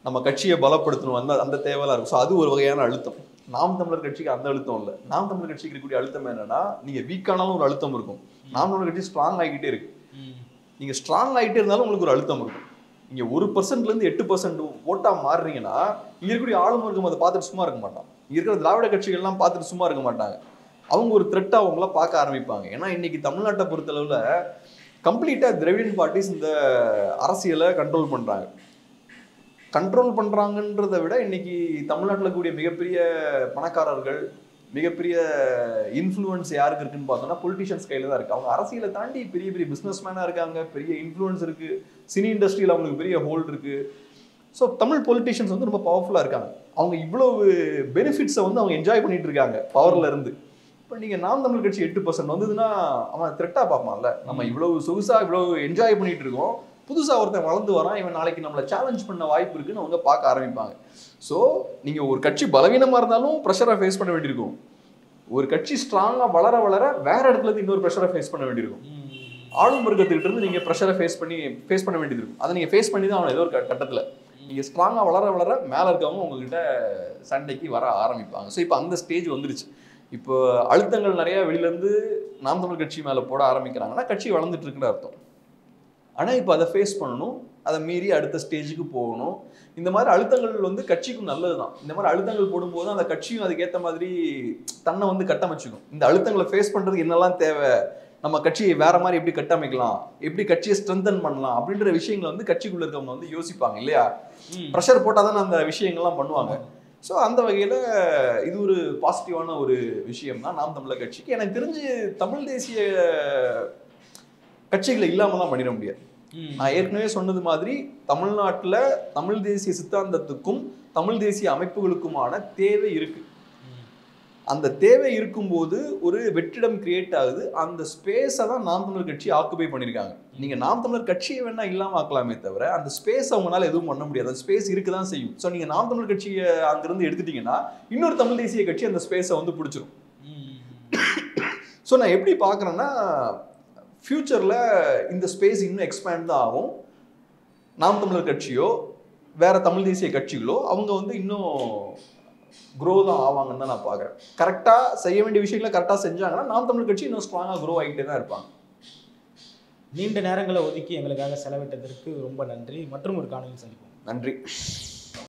S1: நம்ம கட்சியை பலப்படுத்தணும், அந்த தேவையெல்லாம் இருக்கும். ஸோ அது ஒரு வகையான அழுத்தம். நாம் தமிழர் கட்சிக்கு அந்த அழுத்தம் இல்லை. நாம் தமிழர் கட்சிக்கு இருக்கக்கூடிய அழுத்தம் என்னன்னா, நீங்கள் வீக்கானாலும் ஒரு அழுத்தம் இருக்கும். நாம் தமிழர் கட்சி ஸ்ட்ராங் ஆகிக்கிட்டே இருக்கு. நீங்கள் ஸ்ட்ராங் ஆகிட்டே இருந்தாலும் உங்களுக்கு ஒரு அழுத்தம் இருக்கும். நீங்கள் 1%லேருந்து 8% ஓட்டாக மாறுறீங்கன்னா இங்கே இருக்கக்கூடிய ஆளும் வர்க்கம் அதை பார்த்துட்டு சும்மா இருக்க மாட்டான். இங்கே இருக்கிற திராவிட கட்சிகள்லாம் பார்த்துட்டு சும்மா இருக்க மாட்டாங்க. அவங்க ஒரு த்ரெட்டாக அவங்கள பார்க்க ஆரம்பிப்பாங்க. ஏன்னா இன்னைக்கு தமிழ்நாட்டை பொறுத்தளவில் கம்ப்ளீட்டாக திராவிடன் பார்ட்டிஸ் இந்த அரசியலை கண்ட்ரோல் பண்ணுறாங்க. கண்ட்ரோல் பண்ணுறாங்கன்றதை விட இன்னைக்கு தமிழ்நாட்டில் கூடிய மிகப்பெரிய பணக்காரர்கள், மிகப்பெரிய இன்ஃப்ளூயன்ஸ் யாருக்கு இருக்குன்னு பார்த்தோம்னா பொலிட்டிஷியன்ஸ் கையில் தான் இருக்குது. அவங்க அரசியலை தாண்டி பெரிய பெரிய பிஸ்னஸ் மேனாக இருக்காங்க, பெரிய இன்ஃப்ளூயன்ஸ் இருக்குது, சினி இண்டஸ்ட்ரியில் அவங்களுக்கு பெரிய ஹோல்டு இருக்குது. ஸோ தமிழ் பொலிட்டிஷியன்ஸ் வந்து ரொம்ப பவர்ஃபுல்லாக இருக்காங்க. அவங்க இவ்வளவு பெனிஃபிட்ஸை வந்து அவங்க என்ஜாய் பண்ணிட்டு இருக்காங்க பவரில் இருந்து. இப்போ நீங்கள் நாம் தமிழ் கட்சி 8% வந்ததுன்னா அவன் த்ரெட்டாக பார்ப்பான்ல, நம்ம இவ்வளவு சொகுசாக இவ்வளவு என்ஜாய் பண்ணிட்டு இருக்கோம், புதுசாக ஒருத்தன் வளர்ந்து வரான், இவன் நாளைக்கு நம்மளை சேலஞ்ச் பண்ண வாய்ப்பு இருக்குன்னு அவங்க பார்க்க ஆரம்பிப்பாங்க. ஸோ நீங்கள் ஒரு கட்சி பலவீனமாக இருந்தாலும் ப்ரெஷரை ஃபேஸ் பண்ண வேண்டியிருக்கும். ஒரு கட்சி ஸ்ட்ராங்காக வளர வளர வேற இடத்துல இருந்து இன்னொரு ப்ரெஷரை ஃபேஸ் பண்ண வேண்டியிருக்கும். ஆளும் வர்க்கத்துக்கிட்ட இருந்து நீங்கள் ப்ரெஷரை ஃபேஸ் பண்ண வேண்டியது இருக்கும். அதை நீங்கள் ஃபேஸ் பண்ணி தான் அவன் ஏதோ ஒரு கட்டத்தில் நீங்கள் ஸ்ட்ராங்காக வளர வளர மேலே இருக்கவங்க உங்ககிட்ட சண்டைக்கு வர ஆரம்பிப்பாங்க. ஸோ இப்போ அந்த ஸ்டேஜ் வந்துருச்சு. இப்போ அழுத்தங்கள் நிறையா வெளியிலேருந்து நாம் தமிழ் கட்சி மேலே போட ஆரம்பிக்கிறாங்கன்னா கட்சி வளர்ந்துட்டு இருக்குன்னு அர்த்தம். ஆனால் இப்போ அதை ஃபேஸ் பண்ணணும், அதை மீறி அடுத்த ஸ்டேஜுக்கு போகணும். இந்த மாதிரி அழுத்தங்கள் வந்து கட்சிக்கும் நல்லது தான். இந்த மாதிரி அழுத்தங்கள் போடும்போது அந்த கட்சியும் அதுக்கேற்ற மாதிரி தன்னை வந்து கட்டமைச்சுக்கும். இந்த அழுத்தங்களை ஃபேஸ் பண்ணுறதுக்கு என்னெல்லாம் தேவை, நம்ம கட்சியை வேற மாதிரி எப்படி கட்டமைக்கலாம், எப்படி கட்சியை ஸ்ட்ரென்தன் பண்ணலாம் அப்படின்ற விஷயங்களை வந்து கட்சிக்குள்ள இருக்கவங்க வந்து யோசிப்பாங்க இல்லையா. ப்ரெஷர் போட்டால் தானே அந்த விஷயங்கள்லாம் பண்ணுவாங்க. ஸோ அந்த வகையில் இது ஒரு பாசிட்டிவான ஒரு விஷயம் தான் நாம் தமிழர் கட்சிக்கு. எனக்கு தெரிஞ்சு தமிழ் தேசிய கட்சிகளை இல்லாமல் தான் பண்ணிட முடியாது. நான் ஏற்கனவே சொன்னது மாதிரி தமிழ்நாட்டில் தமிழ் தேசிய சித்தாந்தத்துக்கும் தமிழ் தேசிய அமைப்புகளுக்குமான தேவை இருக்கு. அந்த தேவை இருக்கும்போது ஒரு வெற்றிடம் கிரியேட் ஆகுது. அந்த ஸ்பேஸை தான் நாம் தமிழர் கட்சி ஆக்குபை பண்ணியிருக்காங்க. நீங்கள் நாம் தமிழர் கட்சியை வேணா இல்லாமல் ஆக்கலாமே தவிர அந்த ஸ்பேஸ் அவங்களால எதுவும் பண்ண முடியாது. அந்த ஸ்பேஸ் இருக்க தான் செய்யும். ஸோ நீங்கள் நாம் தமிழர் கட்சியை அங்கிருந்து எடுத்துட்டீங்கன்னா இன்னொரு தமிழ் தேசிய கட்சி அந்த ஸ்பேஸை வந்து பிடிச்சிரும். ஸோ நான் எப்படி பார்க்குறேன்னா, ஃப்யூச்சரில் இந்த ஸ்பேஸ் இன்னும் எக்ஸ்பேண்ட் தான் ஆகும். நாம் தமிழர் கட்சியோ வேற தமிழ் தேசிய கட்சிகளோ அவங்க வந்து இன்னும் க்ரோ தான் ஆவாங்கன்னு தான் நான் பார்க்குறேன். கரெக்டாக செய்ய வேண்டிய விஷயங்களை கரெக்டாக செஞ்சாங்கன்னா நாம் தமிழ் கட்சி இன்னும் ஸ்ட்ராங்காக க்ரோ ஆகிட்டே தான் இருப்பாங்க.
S2: நீண்ட நேரங்களை ஒதுக்கி எங்களுக்காக செலவிட்டதற்கு ரொம்ப நன்றி. மற்றும் ஒரு காணொலி சந்திப்போம்.
S1: நன்றி.